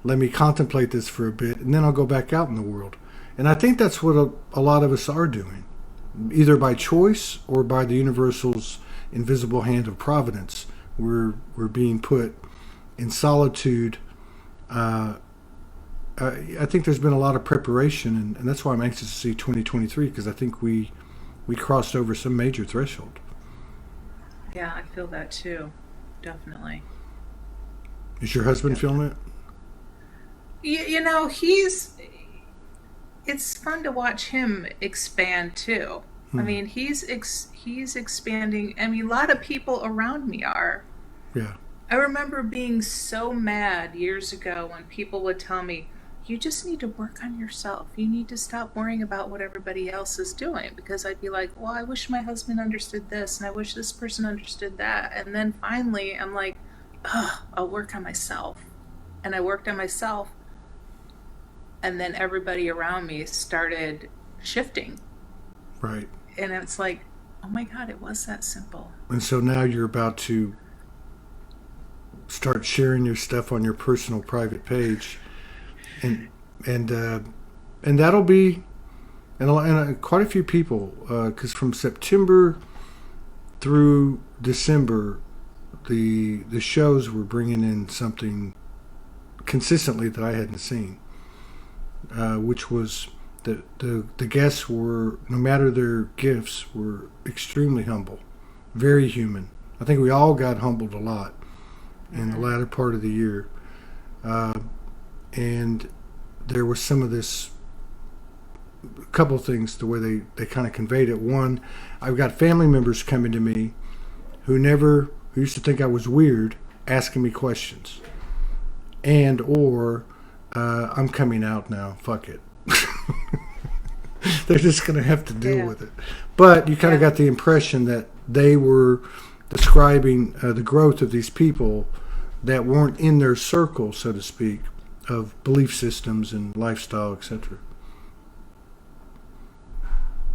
Let me contemplate this for a bit, and then I'll go back out in the world. And I think that's what a lot of us are doing, either by choice or by the universal's invisible hand of providence. We're being put in solitude. I think there's been a lot of preparation, and that's why I'm anxious to see 2023, because I think we crossed over some major threshold. Yeah, I feel that too. Definitely. Is your husband feeling it? It's fun to watch him expand too. I mean, he's expanding. I mean, a lot of people around me are. Yeah. I remember being so mad years ago when people would tell me, you just need to work on yourself. You need to stop worrying about what everybody else is doing. Because I'd be like, well, I wish my husband understood this, and I wish this person understood that. And then finally, I'm like, I'll work on myself. And I worked on myself. And then everybody around me started shifting. Right. And it's like, oh my God, it was that simple. And so now you're about to start sharing your stuff on your personal private page. And that'll be, and quite a few people, because from September through December, the shows were bringing in something consistently that I hadn't seen, which was the guests were, no matter their gifts, were extremely humble, very human. I think we all got humbled a lot in the latter part of the year. And there was some of this, a couple of things, the way they kind of conveyed it. One, I've got family members coming to me who used to think I was weird, asking me questions. And, or, I'm coming out now, fuck it. They're just going to have to deal with it. But you kind of got the impression that they were describing the growth of these people that weren't in their circle, so to speak, of belief systems and lifestyle, etc.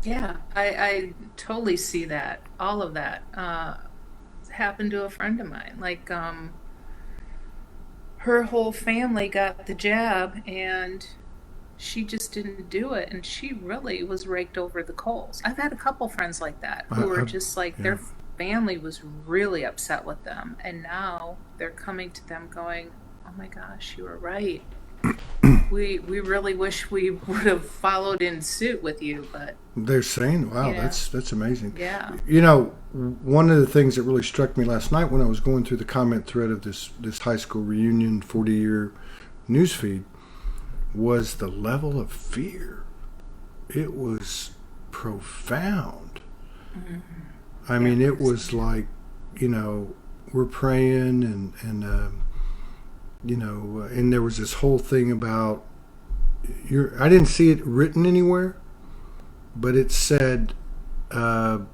Yeah, I totally see that. All of that happened to a friend of mine. Like, her whole family got the jab, and she just didn't do it, and she really was raked over the coals. I've had a couple friends like that who were just like, their family was really upset with them, and now they're coming to them going, oh my gosh, you were right. We really wish we would have followed in suit with you, but they're saying, wow, that's amazing. Yeah. One of the things that really struck me last night when I was going through the comment thread of this high school reunion 40-year newsfeed was the level of fear. It was profound. Mm-hmm. I mean, it was like, we're praying and and there was this whole thing about I didn't see it written anywhere, but it said, don't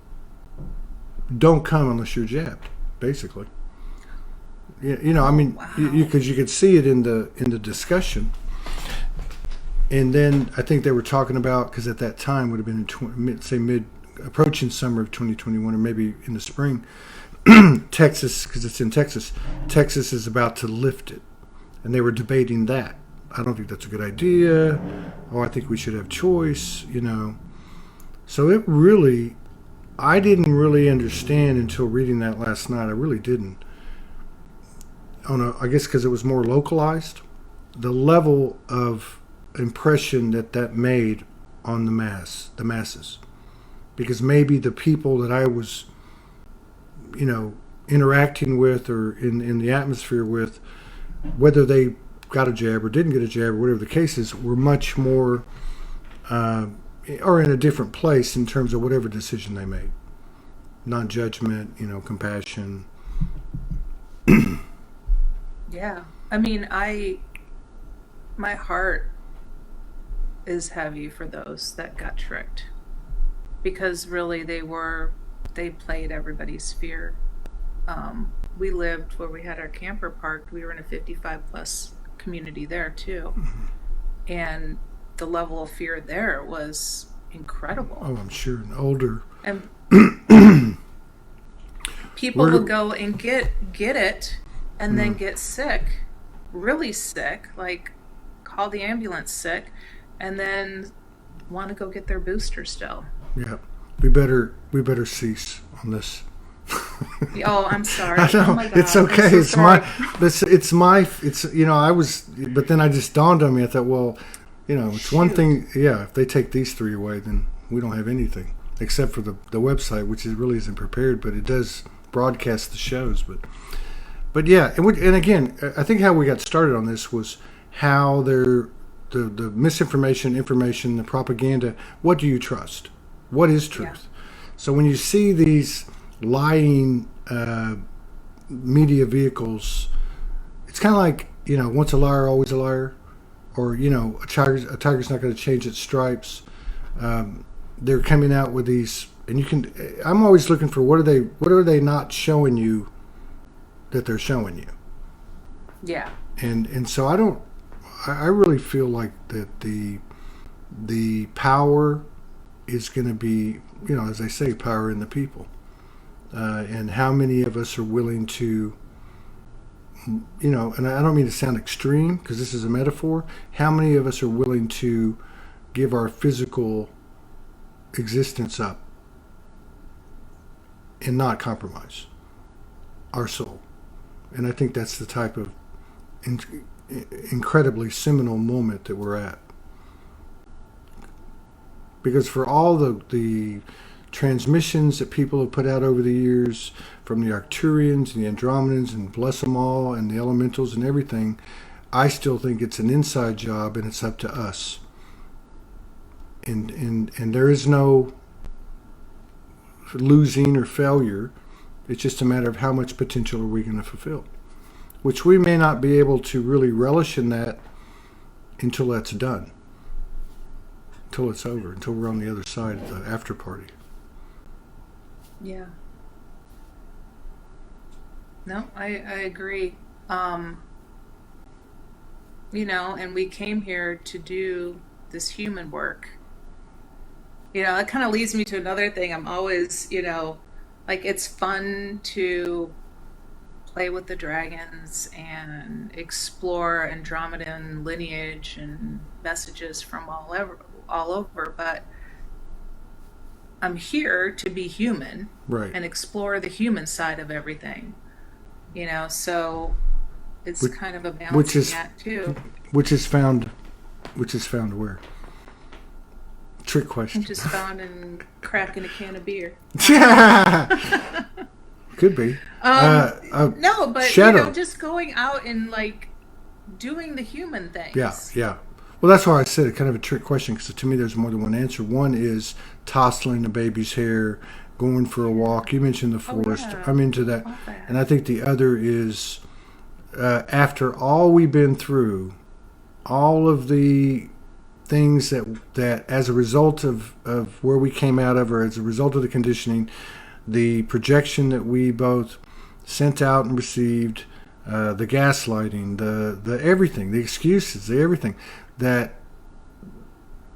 come unless you're jabbed, basically. I mean, wow. Because you could see it in the discussion. And then I think they were talking about, because at that time would have been in approaching summer of 2021, or maybe in the spring, Texas, because it's in Texas, Texas is about to lift it. And they were debating that. I don't think that's a good idea. Oh, I think we should have choice, you know. So it really, I didn't really understand until reading that last night. I really didn't. I guess because it was more localized, the level of impression that made on the masses. Because maybe the people that I was, you know, interacting with or in the atmosphere with, whether they got a jab or didn't get a jab or whatever the case is, were much more or in a different place in terms of whatever decision they made. Non-judgment, you know, compassion. Yeah. I mean, my heart is heavy for those that got tricked because really they played everybody's fear. We lived where we had our camper parked. We were in a 55 plus community there too. And the level of fear there was incredible. Oh, I'm sure. And older. And people would go and get it and then get sick, really sick, like call the ambulance sick, and then want to go get their booster still. Yeah. We better cease on this. Oh, I'm sorry. I know. Oh my God. It's okay. So it's sorry. it's you know, but then I just dawned on me. I thought, well, you know, it's one thing. Yeah, if they take these three away, then we don't have anything except for the website, which really isn't prepared, but it does broadcast the shows. But yeah, and again, I think how we got started on this was how the misinformation, information, the propaganda. What do you trust? What is truth? Yeah. So when you see these lying media vehicles, it's kind of like, you know, once a liar, always a liar, or, you know, a tiger's not going to change its stripes. They're coming out with these, and I'm always looking for what are they not showing you that they're showing you. Yeah. And so I really feel like that the power is going to be, you know, as they say, power in the people. And how many of us are willing to, you know, and I don't mean to sound extreme because this is a metaphor, how many of us are willing to give our physical existence up and not compromise our soul? And I think that's the type of incredibly seminal moment that we're at. Because for all the transmissions that people have put out over the years, from the Arcturians and the Andromedans and bless them all and the elementals and everything, I still think it's an inside job and it's up to us. And there is no losing or failure. It's just a matter of how much potential are we going to fulfill, which we may not be able to really relish in that until that's done, until it's over, until we're on the other side of the after party. Yeah. No, I agree. You know, and we came here to do this human work. You know, that kind of leads me to another thing. I'm always, you know, like it's fun to play with the dragons and explore Andromedan lineage and messages from all over, but I'm here to be human, right, and explore the human side of everything, you know, so it's kind of a balancing act too. Which is found where? Trick question. Just found in cracking a can of beer. Yeah. Could be. No, but Shadow. You know, just going out and like doing the human things. Yeah. Well, that's why I said it, kind of a trick question, because to me there's more than one answer. One is tousling a baby's hair, going for a walk. You mentioned the forest. Oh, yeah. I'm into that. And I think the other is after all we've been through, all of the things that as a result of where we came out of, or as a result of the conditioning, the projection that we both sent out and received, the gaslighting, the everything, the excuses, the everything, that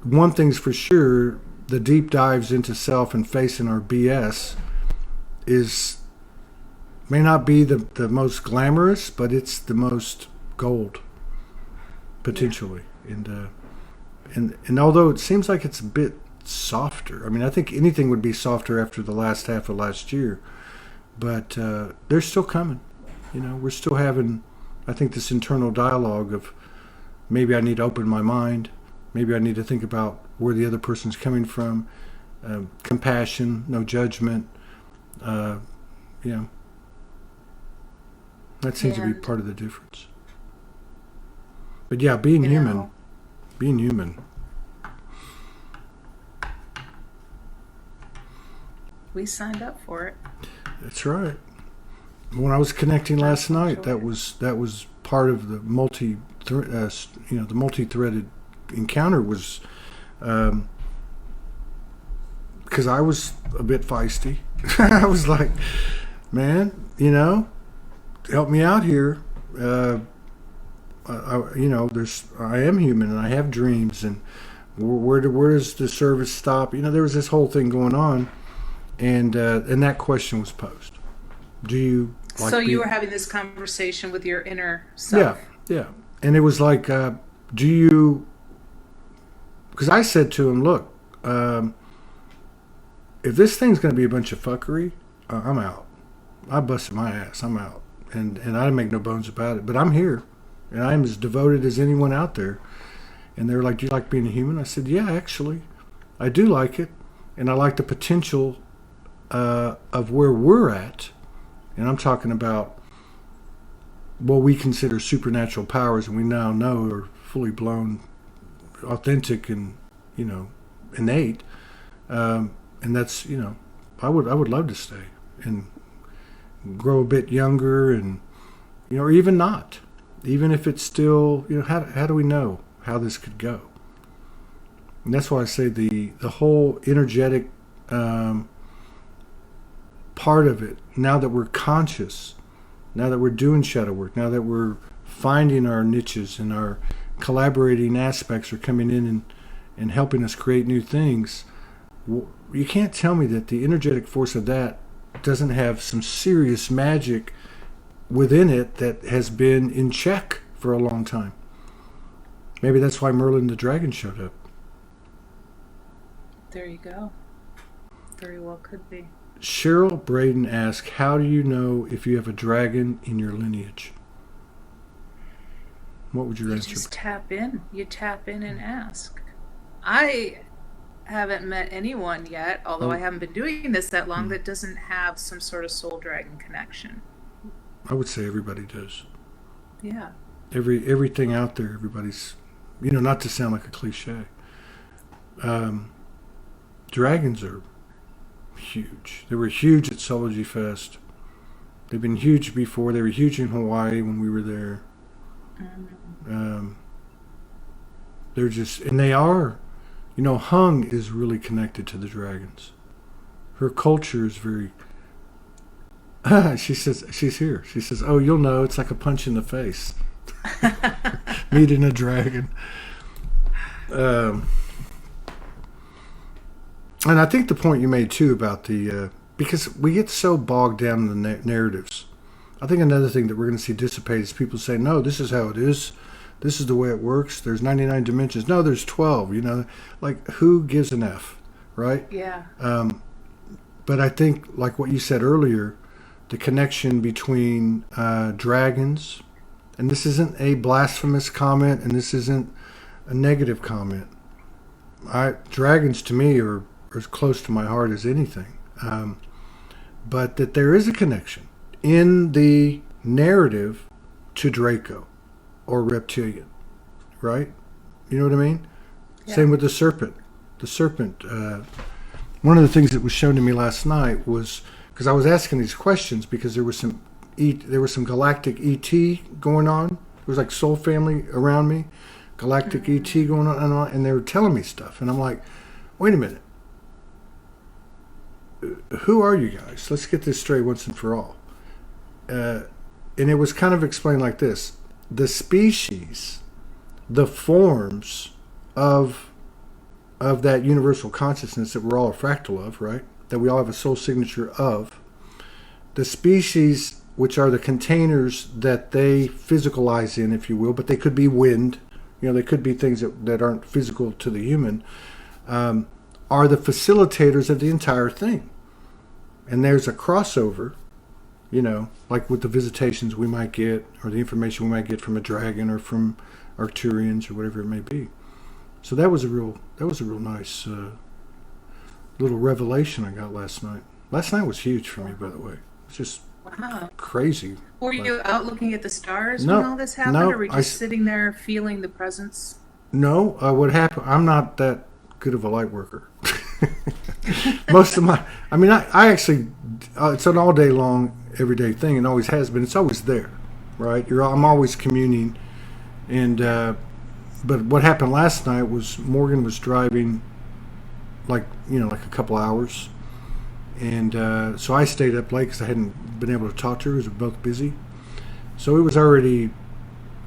one thing's for sure, the deep dives into self and facing our BS is may not be the most glamorous, but it's the most gold Yeah. potentially. And although it seems like it's a bit softer, I mean, I think anything would be softer after the last half of last year, but they're still coming. We're still having, I think, this internal dialogue of maybe I need to open my mind, maybe I need to think about where the other person's coming from, compassion, no judgment. Uh, you know, that seems to be And, part of the difference. But yeah, being you human, know, being human. we signed up for it. That's right. When I was connecting I last night, enjoy that it. was part of the the multi-threaded encounter was because I was a bit feisty. I was like, man, help me out here. I am human and I have dreams, and where does the service stop? There was this whole thing going on, and that question was posed. Do you So like you be? were having this conversation with your inner Yeah, self. yeah. And it was like, do you? Because I said to him, look, if this thing's going to be a bunch of fuckery, I'm out. I busted my ass. I'm out, and I make no bones about it. But I'm here, and I'm as devoted as anyone out there. And they were like, "Do you like being a human?" I said, "Yeah, actually, I do like it, and I like the potential of where we're at." And I'm talking about what we consider supernatural powers, and we now know are fully blown, authentic, and innate. And that's I would love to stay and grow a bit younger, and or even not, even if it's still how do we know how this could go? And that's why I say the whole energetic part of it. Now that we're conscious, now that we're doing shadow work, now that we're finding our niches and our collaborating aspects are coming in and helping us create new things. You can't tell me that the energetic force of that doesn't have some serious magic within it that has been in check for a long time. Maybe that's why Merlin the dragon showed up. There you go. Very well could be. Cheryl Braden asked, how do you know if you have a dragon in your lineage? What would your You answer be? just tap in. You tap in and ask. I haven't met anyone yet, although I Oh, haven't been doing this that long, hmm. that doesn't have some sort of soul dragon connection. I would say everybody does. Yeah. Everything out there, everybody's, not to sound like a cliche. Um, Dragons are huge. They were huge at Soulogy Fest. They've been huge before. They were huge in Hawaii when we were there. Mm. Um, they're just, and they are, Hung is really connected to the dragons. Her culture is very, she says, she's here. She says, oh, you'll know, it's like a punch in the face. Meeting a dragon. Um, and I think the point you made too about because we get so bogged down in the narratives. I think another thing that we're going to see dissipate is people say, no, this is how it is. This is the way it works. There's 99 dimensions. No, there's 12. Like who gives an F, right? Yeah. Um, but I think, like what you said earlier, the connection between dragons, and this isn't a blasphemous comment, and this isn't a negative comment. Dragons to me are as close to my heart as anything. But that there is a connection in the narrative to Draco or reptilian, right? You know what I mean? Yeah. Same with the serpent. The serpent. One of the things that was shown to me last night was because I was asking these questions because there was some galactic ET going on. There was like soul family around me, galactic ET going on, and they were telling me stuff, and I'm like, wait a minute. Who are you guys? Let's get this straight once and for all. And it was kind of explained like this: the species, the forms of that universal consciousness that we're all a fractal of, right? That we all have a soul signature of. the species, which are the containers that they physicalize in, if you will, but they could be wind, they could be things that aren't physical to the human, are the facilitators of the entire thing. And there's a crossover, like with the visitations we might get, or the information we might get from a dragon or from Arcturians or whatever it may be. So that was a real nice little revelation I got last night. Last night was huge for me, by the way. It's just Wow. crazy. Were you out looking at the stars No, when all this happened, no, or were you just sitting there feeling the presence? No, what happened? I'm not that good of a light worker. Most of I actually, it's an all day long, everyday thing, and always has been. It's always there, right? I'm always communing, and but what happened last night was Morgan was driving, like a couple hours, and so I stayed up late because I hadn't been able to talk to her. We were both busy, so it was already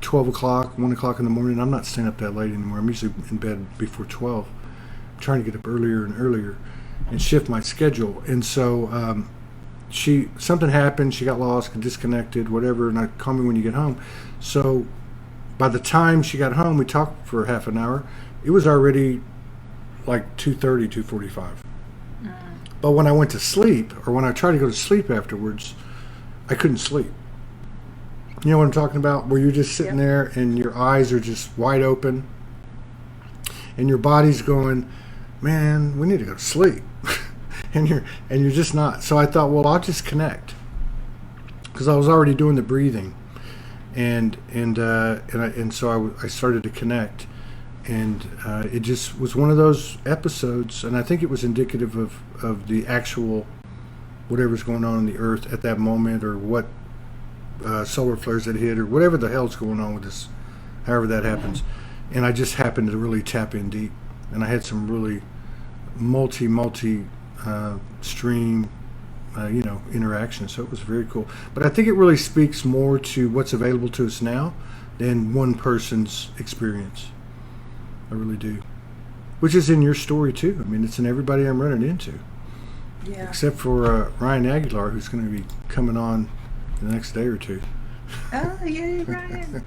12 o'clock, 1 o'clock in the morning. I'm not staying up that late anymore. I'm usually in bed before 12. I'm trying to get up earlier and earlier and shift my schedule. And so something happened. She got lost, disconnected, whatever, and I call me when you get home. So by the time she got home, we talked for half an hour. It was already like 2:30, 2:45. But when I went to sleep, or when I tried to go to sleep afterwards, I couldn't sleep. You know what I'm talking about? Where you're just sitting there and your eyes are just wide open and your body's going, man, we need to go to sleep. and you're just not. So I thought, well, I'll just connect, because I was already doing the breathing, and so I started to connect, and it just was one of those episodes, and I think it was indicative of the actual whatever's going on in the earth at that moment, or what solar flares that hit, or whatever the hell's going on with this, however that happens. And I just happened to really tap in deep, and I had some really multi stream interaction. So it was very cool. But I think it really speaks more to what's available to us now than one person's experience. I really do. Which is in your story too. I mean, it's in everybody I'm running into. Yeah. Except for Ryan Aguilar, who's going to be coming on the next day or two. Oh, yay, Ryan.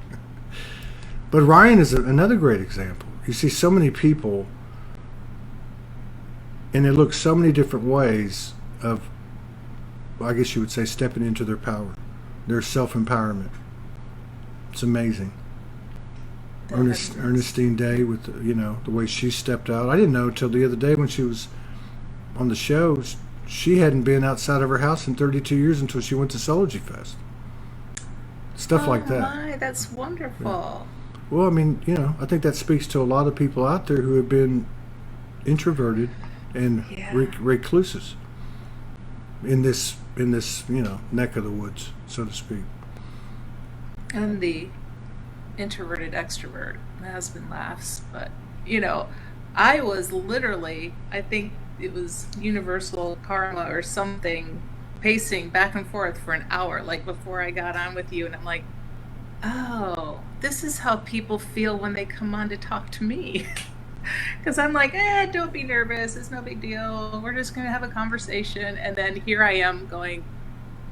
But Ryan is another great example. You see so many people, and they look so many different ways of, I guess you would say, stepping into their power, their self-empowerment. It's amazing. Ernestine Day, with the way she stepped out. I didn't know until the other day when she was on the show. She hadn't been outside of her house in 32 years until she went to Soulogy Fest. Stuff like that. Oh my, that's wonderful. Yeah. Well, I mean, I think that speaks to a lot of people out there who have been introverted and recluses in this neck of the woods, so to speak. I'm the introverted extrovert. My husband laughs, but I was literally, I think it was universal karma or something, pacing back and forth for an hour, like before I got on with you, and I'm like, oh, this is how people feel when they come on to talk to me. Because I'm like, don't be nervous, it's no big deal, we're just gonna have a conversation. And then here I am going,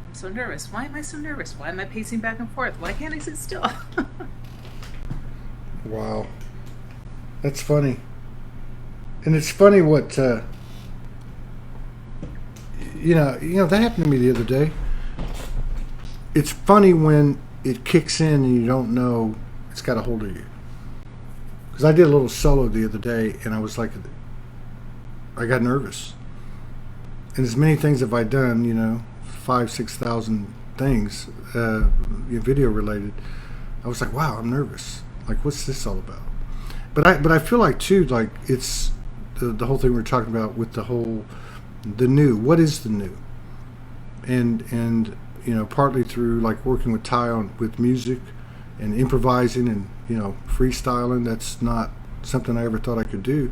I'm so nervous. Why am I so nervous? Why am I pacing back and forth? Why can't I sit still? Wow, that's funny. And it's funny what that happened to me the other day. It's funny when it kicks in and you don't know it's got a hold of you. Because I did a little solo the other day, and I was like, I got nervous. And as many things have I done, 5,000-6,000 things, video related. I was like, wow, I'm nervous. Like, what's this all about? But I feel like too, like it's the whole thing we're talking about with the new. What is the new? And partly through like working with Ty with music and improvising and freestyling. That's not something I ever thought I could do,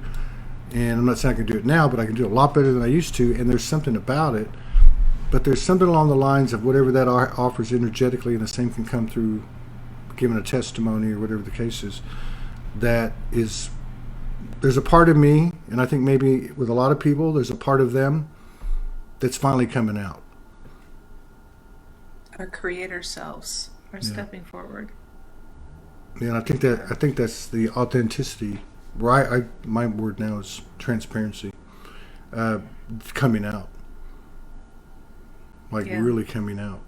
and I'm not saying I can do it now, but I can do it a lot better than I used to. And there's something about it, but there's something along the lines of whatever that offers energetically, and the same can come through giving a testimony or whatever the case is. There's a part of me, and I think maybe with a lot of people, there's a part of them that's finally coming out. Our creator selves are Yeah. stepping forward. Yeah, and I think that's the authenticity. Right, my word now is transparency. Uh, Coming out, like Yeah. really coming out.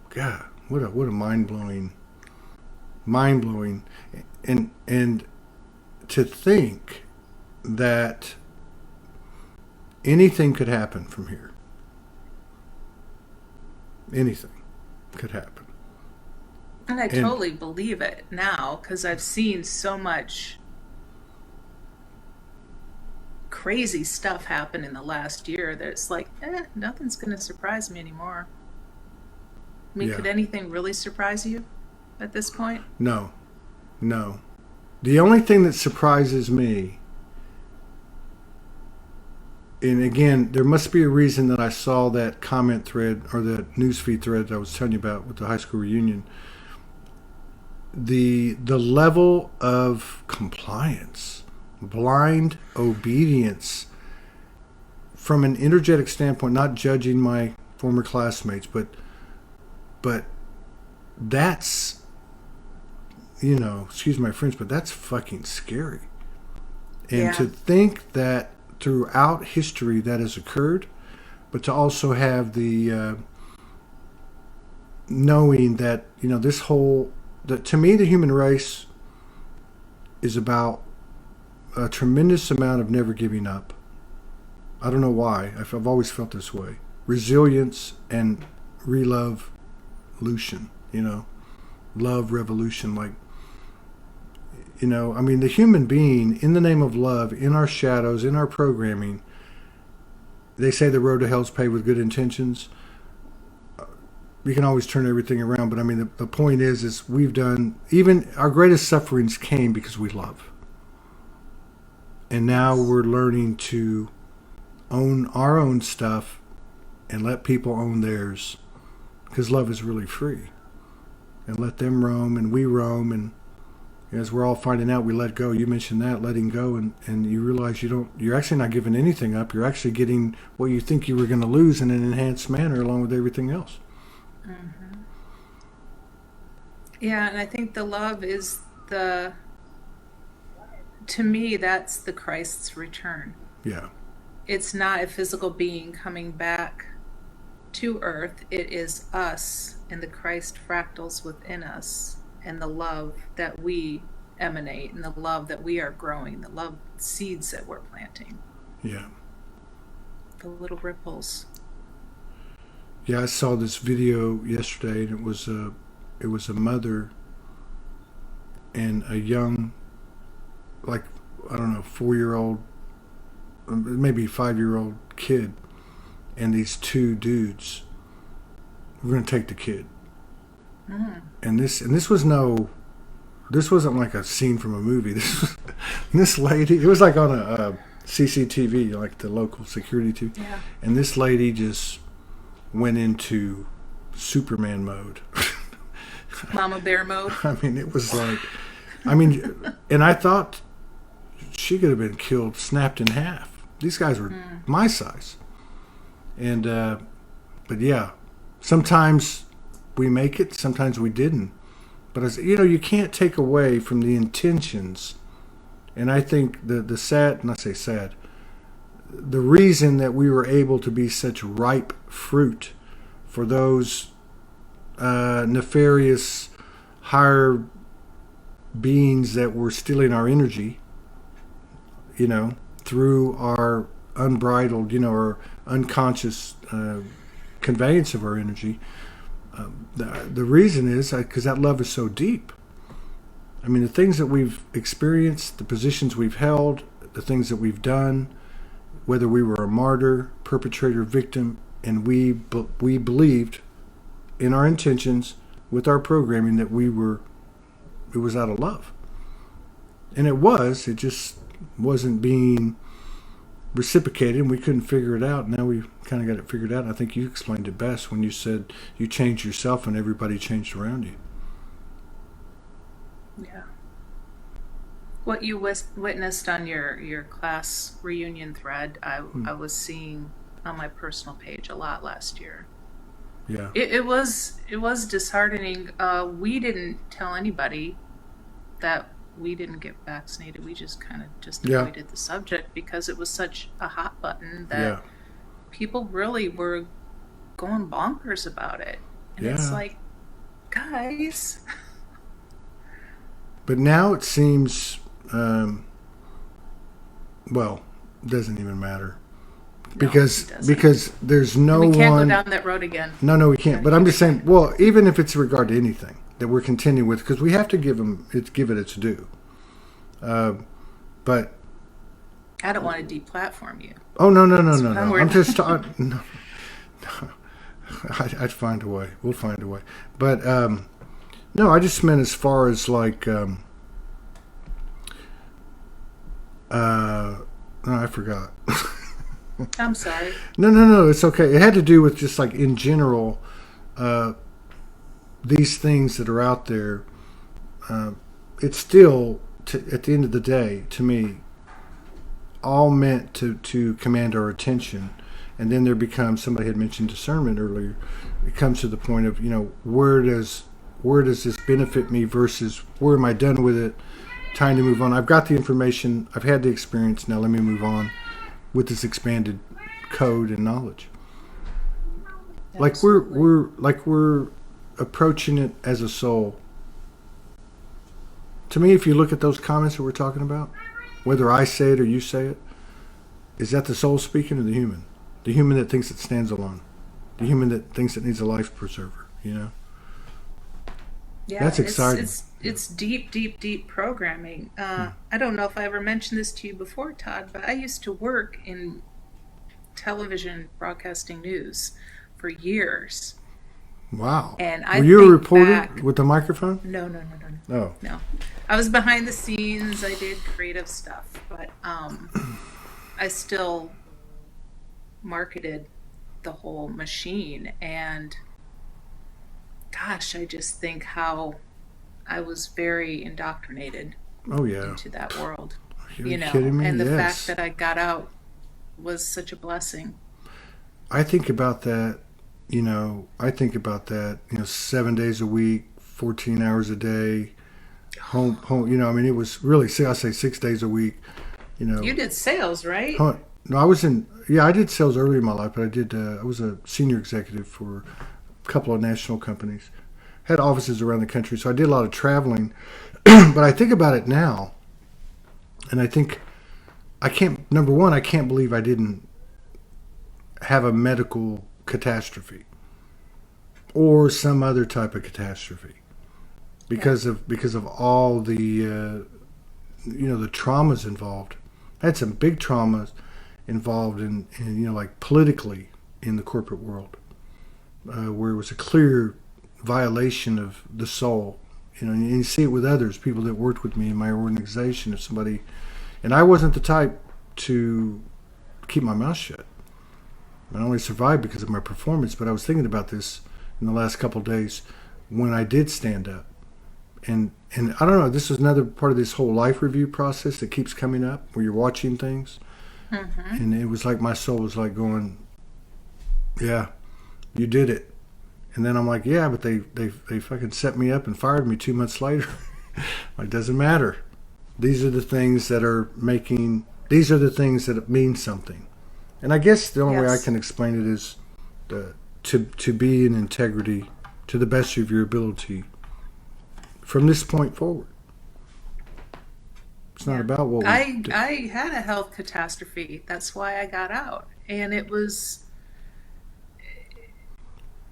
God, what a mind blowing, and to think that anything could happen from here. Anything could happen, And I and totally believe it now because I've seen so much crazy stuff happen in the last year that it's like, nothing's going to surprise me anymore. I mean, yeah, could anything really surprise you at this point? no, no. The only thing that surprises me, and again, there must be a reason that I saw that comment thread or that newsfeed thread that I was telling you about with the high school reunion. The level of compliance, blind obedience, from an energetic standpoint, not judging my former classmates, but that's, excuse my French, but that's fucking scary. And Yeah. to think that throughout history that has occurred, but to also have the knowing that this whole that to me the human race is about a tremendous amount of never giving up. I don't know why. I've always felt this way. Resilience and revolution. Love revolution. Like, I mean, the human being, in the name of love, in our shadows, in our programming, they say the road to hell is paved with good intentions. We can always turn everything around, but I mean, the point is we've done, even our greatest sufferings came because we love. And now Yes. we're learning to own our own stuff and let people own theirs, because love is really free. And let them roam and we roam, and as we're all finding out, we let go. You mentioned that, letting go, and you realize you're actually not giving anything up. You're actually getting what you think you were going to lose in an enhanced manner along with everything else. Hmm. Yeah, and I think the love is the, to me, that's the Christ's return. Yeah. It's not a physical being coming back to earth, it is us and the Christ fractals within us and the love that we emanate and the love that we are growing, the love seeds that we're planting, Yeah. the little ripples. Yeah, I saw this video yesterday, and it was a mother and a young, like, I don't know, 4 year old, maybe 5 year old kid, and these two dudes. We're gonna take the kid, Mm. and this was this wasn't like a scene from a movie. This lady. It was like on a CCTV, like the local security TV, Yeah. and this lady just went into Superman mode. Mama bear mode. I mean, it was like, I mean, and I thought she could have been killed, snapped in half. These guys were Mm. my size, and but yeah, sometimes we make it, sometimes we didn't. But as you can't take away from the intentions, and I think the sad, not say sad, the reason that we were able to be such ripe fruit for those nefarious higher beings that were stealing our energy, through our unbridled, or unconscious conveyance of our energy. The reason is because that love is so deep. I mean, the things that we've experienced, the positions we've held, the things that we've done, whether we were a martyr, perpetrator, victim, and we believed in our intentions with our programming that it was out of love. And it just wasn't being reciprocated, and we couldn't figure it out. Now we kind of got it figured out. I think you explained it best when you said you changed yourself and everybody changed around you. Yeah. What you witnessed on your class reunion thread, I was seeing on my personal page a lot last year. Yeah. It was disheartening. We didn't tell anybody that we didn't get vaccinated. We just kind of just Yeah. avoided the subject because it was such a hot button Yeah. that people really were going bonkers about it. And it's Yeah. like, guys, But now it seems, well, it doesn't even matter no, it doesn't. because there's And no we can't go one. down that road again. No, no, we We can't. got to But I'm keep it just saying. going. Well, even if it's in regard to anything that we're continuing with, because we have to give it its due. Uh, but I don't want to deplatform you. oh no, no, no, That's no, what I'm no. I'm worried just about. no, no. I'd find a way. We'll find a way. But no, I just meant as far as like no, I forgot. I'm sorry. No, no, no. It's okay. It had to do with just like in general, uh, these things that are out there. Uh, it's still, at the end of the day, to me, all meant to command our attention. And then there becomes, somebody had mentioned discernment earlier. It comes to the point of, where does this benefit me versus where am I done with it? Time to move on. I've got the information. I've had the experience. Now let me move on with this expanded code and knowledge. Like we're Absolutely. we're approaching it as a soul. To me, if you look at those comments that we're talking about, whether I say it or you say it, is that the soul speaking or the human? The human that thinks it stands alone. The human that thinks it needs a life preserver, Yeah, That's it's exciting. it's it's deep, deep, deep programming. I don't know if I ever mentioned this to you before, Todd, but I used to work in television broadcasting news for years, Wow. and I Were you a think reporter back. with the microphone? No, no, no, no, no, Oh. no. I was behind the scenes. I did creative stuff, but I still marketed the whole machine. And gosh, I just think how I was very indoctrinated Oh, yeah. into that world, Are you kidding me? and the fact Yes. that I got out was such a blessing. I think about that, 7 days a week, 14 hours a day, home, it was really, say, I say 6 days a week, you You know. did sales, right? Huh, no, I did sales early in my life, but I was a senior executive for a couple of national companies. Had offices around the country, so I did a lot of traveling. But I think about it now, and I think number one, I can't believe I didn't have a medical catastrophe or some other type of catastrophe Yeah. because of all the traumas involved. I had some big traumas involved in like politically in the corporate world, where it was a clear violation of the soul. And you see it with others, people that worked with me in my organization. If somebody, and I wasn't the type to keep my mouth shut. I only survived because of my performance. But I was thinking about this in the last couple of days when I did stand up, and I don't know. This is another part of this whole life review process that keeps coming up, where you're watching things, Hmm. and it was like my soul was like going, "Yeah, you did it." And then I'm like, "Yeah, but they fucking set me up and fired me 2 months later." Like, doesn't matter. These are the things that are making. These are the things that mean something. And I guess the only way I Yes. can explain it is to be in integrity to the best of your ability from this point forward. It's not Yeah. about what we I do. I had a health catastrophe. That's why I got out. And it was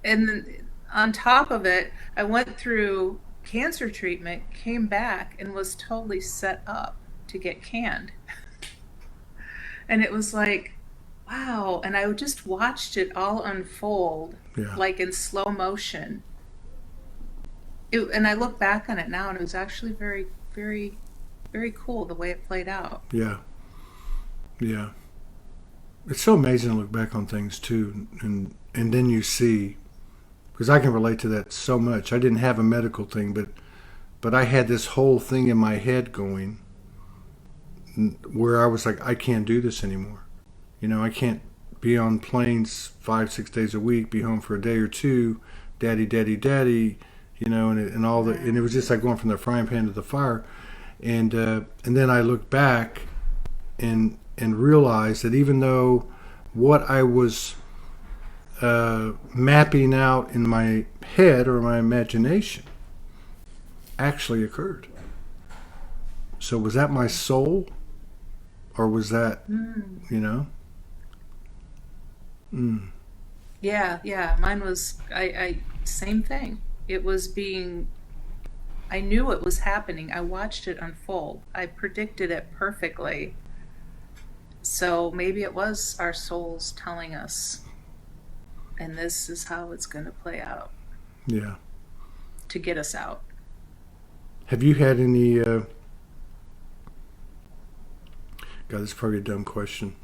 and then on top of it, I went through cancer treatment, came back and was totally set up to get canned. And it was like, wow. And I just watched it all unfold Yeah, like in slow motion. And I look back on it now and it was actually very, very, very cool the way it played out. yeah, yeah. It's so amazing to look back on things too, and then you see, because I can relate to that so much. I didn't have a medical thing, but I had this whole thing in my head going where I was like, I can't do this anymore. I can't be on planes 5, 6 days a week, be home for a day or two, daddy, daddy, daddy, and all the, and it was just like going from the frying pan to the fire, and then I looked back and realized that even though what I was mapping out in my head or my imagination actually occurred. So was that my soul, or was that, you know? Mm. Yeah. Mine was, I same thing. It was being, I knew it was happening. I watched it unfold. I predicted it perfectly. So maybe it was our souls telling us, and this is how it's going to play out Yeah. to get us out. Have you had any? God, this is probably a dumb question.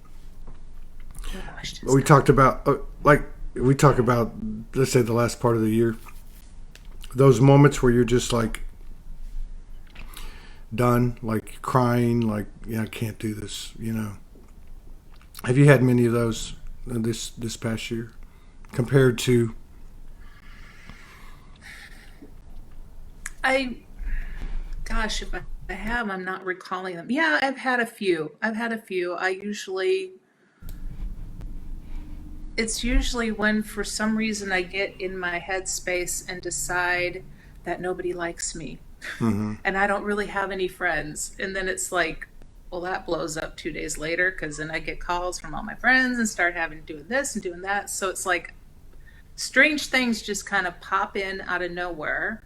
But we talked about, we talk about, let's say, the last part of the year. Those moments where you're just like done, like crying, like, I can't do this. Have you had many of those this past year, compared to? Gosh, if I have, I'm not recalling them. Yeah, I've had a few. It's usually when for some reason I get in my headspace and decide that nobody likes me Mm-hmm. and I don't really have any friends. And then it's like, well, that blows up 2 days later because then I get calls from all my friends and start having to do this and doing that. So it's like strange things just kind of pop in out of nowhere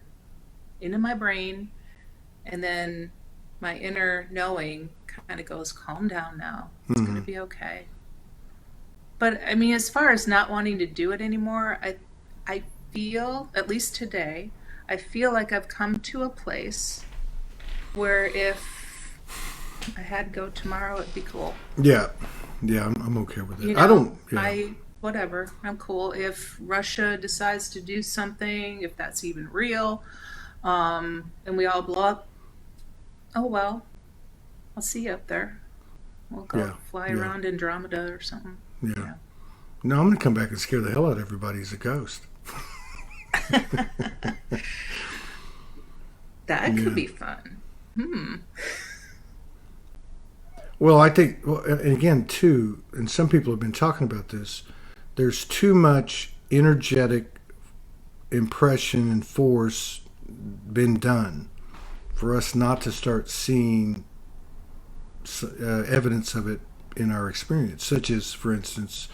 into my brain. And then my inner knowing kind of goes, calm down now. It's going Mm-hmm. to be okay. But I mean, as far as not wanting to do it anymore, I feel, at least today, I feel like I've come to a place where if I had to go tomorrow, it'd be cool. Yeah, yeah, I'm okay with You it. I know, don't. Yeah, whatever, I'm cool. If Russia decides to do something, if that's even real, and we all blow up, oh well, I'll see you up there. We'll go yeah, fly yeah, around Andromeda or something. yeah. Yeah. No, I'm gonna come back and scare the hell out of everybody as a ghost. That could Yeah. be fun. Hmm. Well, I think, well, and again, too, and some people have been talking about this. There's too much energetic impression and force been done for us not to start seeing evidence of it in our experience. Such as, for instance,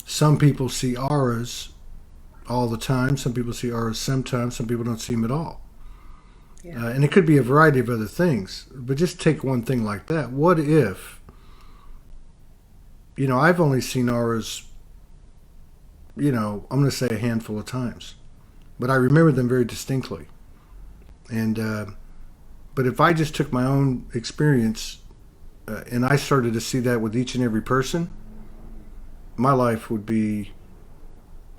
some people see auras all the time. Some people see auras sometimes. Some people don't see them at all. Yeah. And it could be a variety of other things. But just take one thing like that. What if, I've only seen auras, I'm going to say a handful of times. But I remember them very distinctly. And, but if I just took my own experience and I started to see that with each and every person, my life would be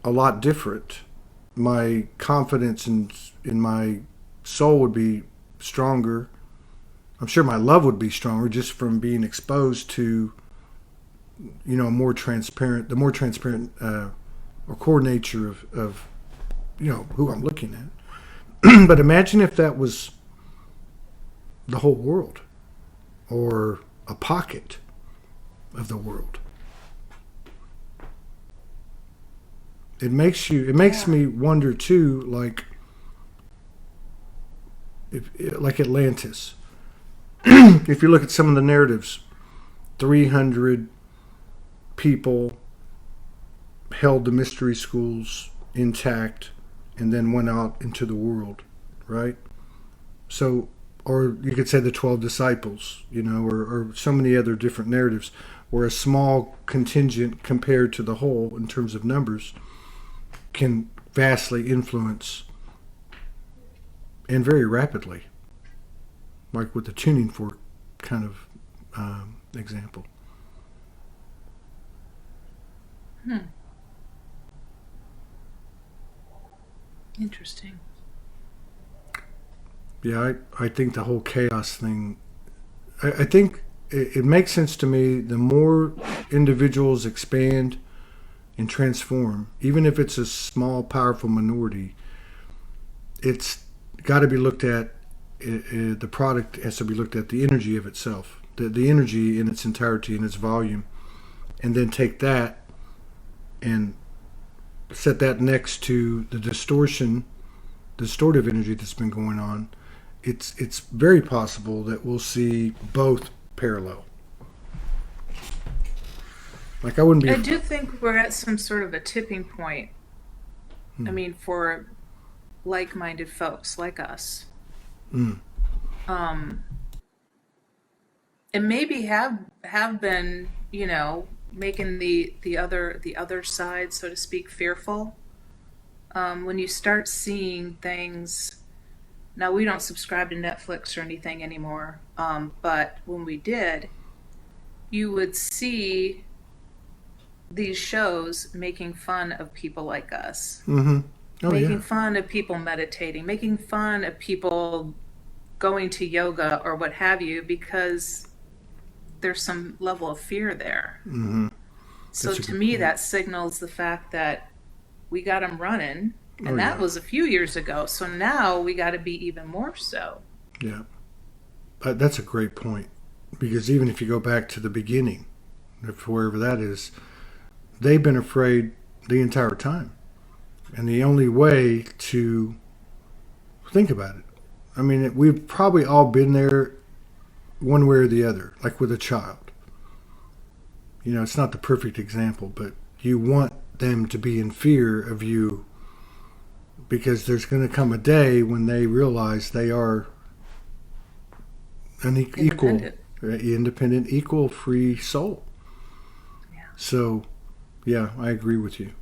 a lot different. My confidence in my soul would be stronger. I'm sure my love would be stronger just from being exposed to, the more transparent or core nature of who I'm looking at. But imagine if that was the whole world or a pocket of the world. It makes Yeah. me wonder too, like like Atlantis. If you look at some of the narratives, 300 people held the mystery schools intact and then went out into the world, right? So, or you could say the 12 disciples, or so many other different narratives where a small contingent compared to the whole in terms of numbers can vastly influence and very rapidly, like with the tuning fork kind of example. Hmm. Interesting. Yeah, I think the whole chaos thing, I think it makes sense to me. The more individuals expand and transform, even if it's a small, powerful minority, it's got to be looked at. The product has to be looked at, the energy of itself, the energy in its entirety and its volume, and then take that and set that next to the distortive energy that's been going on. It's very possible that we'll see both parallel. Like I wouldn't be. I do think we're at some sort of a tipping point. I mean, for like-minded folks like us. Mm. And maybe have been, making the other side, so to speak, fearful. When you start seeing things, now we don't subscribe to Netflix or anything anymore, but when we did, you would see these shows making fun of people like us, Mm-hmm. Oh making yeah. fun of people meditating, making fun of people going to yoga or what have you, because there's some level of fear there. Mm-hmm. So That's a to good me, point. that signals the fact that we got them running, Oh and that yeah. was a few years ago. So now we got to be even more so. Yeah. That's a great point, because even if you go back to the beginning, if wherever that is, they've been afraid the entire time, and the only way to think about it. I mean, we've probably all been there, one way or the other, like with a child. It's not the perfect example, but you want them to be in fear of you, because there's going to come a day when they realize they are an equal, Independent. independent, equal, free soul. Yeah. So, yeah, I agree with you,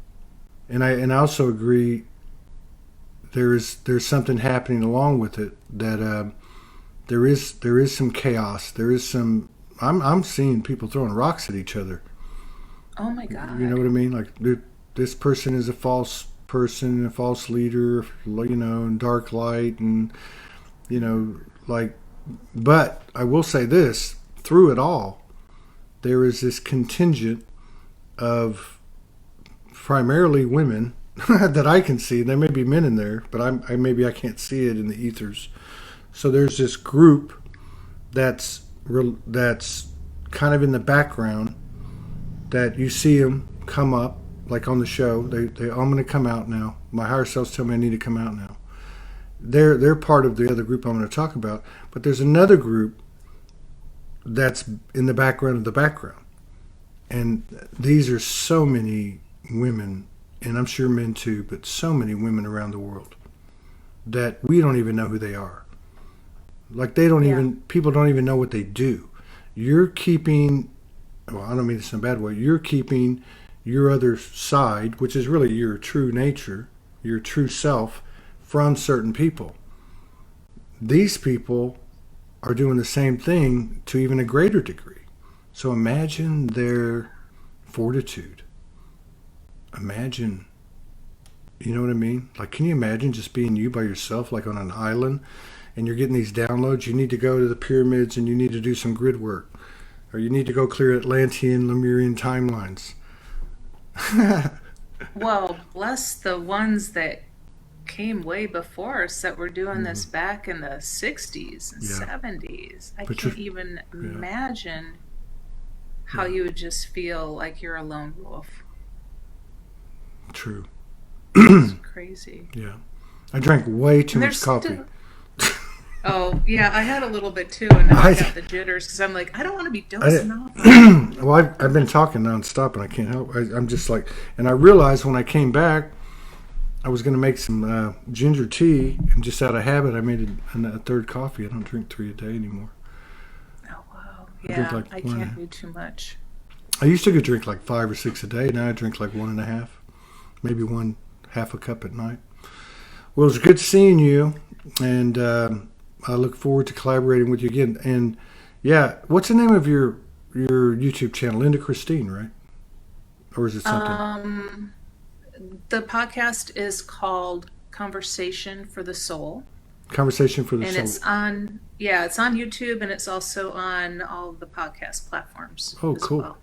and I also agree. There's something happening along with it, that there is some chaos. There is some. I'm seeing people throwing rocks at each other. Oh my You know God. what I mean? Like this person is a false person, a false leader, in dark light, and like. But I will say this: through it all, there is this contingent of primarily women that I can see. There may be men in there, but maybe I can't see it in the ethers. So there's this group that's kind of in the background, that you see them come up, like on the show. I'm going to come out now. My higher selves tell me I need to come out now. They're part of the other group I'm going to talk about. But there's another group that's in the background of the background. And these are so many women, and I'm sure men too, but so many women around the world that we don't even know who they are. Like Yeah. people don't even know what they do. You're keeping, well, I don't mean this in a bad way, you're keeping your other side, which is really your true nature, your true self, from certain people. These people are doing the same thing to even a greater degree. So imagine their fortitude. Imagine, you know what I mean? Like, can you imagine just being you by yourself, like on an island, and you're getting these downloads? You need to go to the pyramids and you need to do some grid work, or you need to go clear Atlantean, Lemurian timelines. Well, bless the ones that came way before us that were doing Hmm. this back in the 60s and Yeah, 70s. I but you're, can't even yeah, imagine how yeah, you would just feel like you're a lone wolf. true. It's crazy. Yeah, I drank way too And much there's coffee. still. Oh, yeah, I had a little bit too, and now I I, got the jitters because I'm like, I don't want to be I, dozing off on you. well, I've been talking nonstop and I can't help. I'm just like, and I realized when I came back, I was going to make some ginger tea, and just out of habit, I made a third coffee. I don't drink 3 a day anymore. Oh, wow. I drink Yeah, like I one. can't do too much. I used to drink like 5 or 6 a day. Now I drink like 1.5, maybe one half a cup at night. Well, it's good seeing you, and I look forward to collaborating with you again. And yeah, what's the name of your YouTube channel? Linda Christine, right? Or is it something? Um, the podcast is called Conversation for the Soul, Conversation for the and Soul. it's on YouTube, and it's also on all of the podcast platforms Oh, as cool. well.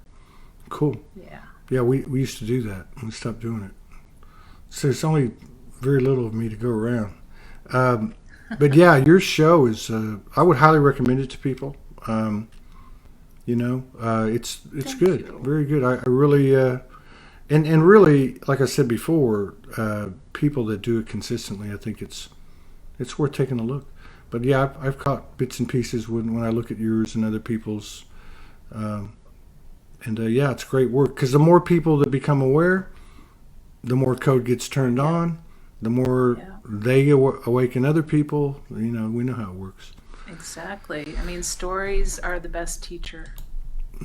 Cool. Yeah. Yeah, we used to do that. We stopped doing it. So it's only very little of me to go around. But yeah, your show is. I would highly recommend it to people. It's Thank good, you. very good. I really and really, like I said before, people that do it consistently, I think it's worth taking a look. But yeah, I've caught bits and pieces when I look at yours and other people's. Um, yeah, it's great work because the more people that become aware, the more code gets turned Yeah. on, the more Yeah. they awaken other people. We know how it works. Exactly. I mean, stories are the best teacher.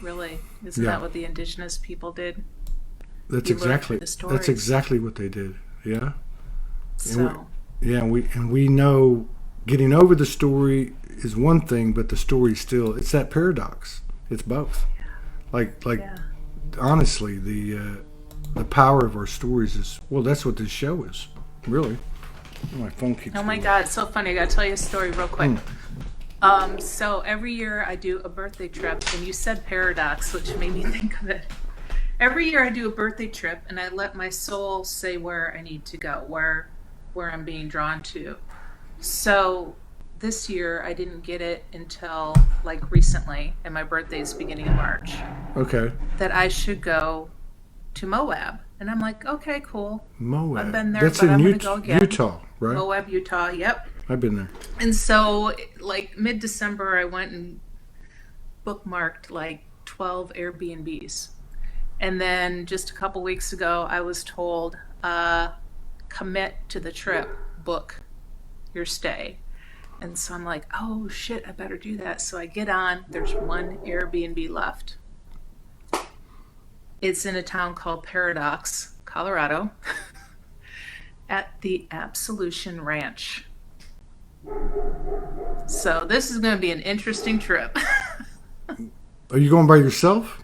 Really, isn't Yeah, that what the indigenous people did? that's You learn through exactly the that's stories. exactly what they did. Yeah, and So, we know getting over the story is one thing, but the story still it's that paradox. It's both. Like yeah. honestly, the power of our stories is well. That's what this show is, really. My phone keeps Oh my going. God, it's so funny. I gotta tell you a story real quick. Mm, So every year I do a birthday trip, and you said paradox, which made me think of it. Every year I do a birthday trip, and I let my soul say where I need to go, where I'm being drawn to. So this year I didn't get it until like recently, and my birthday is beginning of March, okay, that I should go to Moab. And I'm like, okay, cool. I've Moab. been there, That's but in I'm going to go again. Utah, right? Moab, Utah. Yep. I've been there. And so, like mid December, I went and bookmarked like 12 Airbnbs. And then just a couple weeks ago, I was told, commit to the trip, book your stay. And so I'm like, oh shit, I better do that. So I get on, there's one Airbnb left. It's in a town called Paradox, Colorado, at the Absolution Ranch. So this is going to be an interesting trip Are you going by yourself?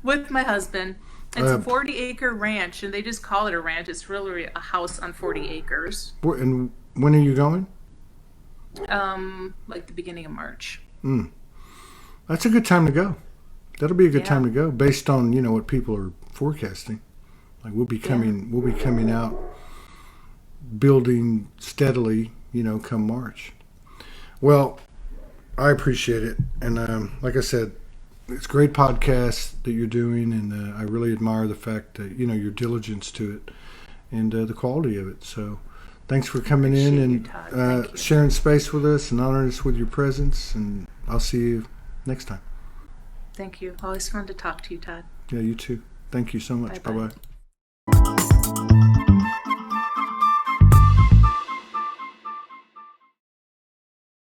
with my husband. It's a Uh, 40-acre ranch, and they just call it a ranch. It's really a house on 40 acres. and when are you going? Like the beginning of March. Mm, that's a good time to go. That'll be a good time Yeah, to go, based on what people are forecasting. Like yeah. we'll be coming out building steadily. Come March. Well, I appreciate it, and like I said, it's a great podcast that you're doing, and I really admire the fact that your diligence to it and the quality of it. So, thanks for I coming in appreciate you, and Todd. Thank you. sharing space with us and honoring us with your presence. And I'll see you next time. Thank you. Always fun to talk to you, Todd. Yeah, you too. Thank you so Bye much. Bye bye. bye.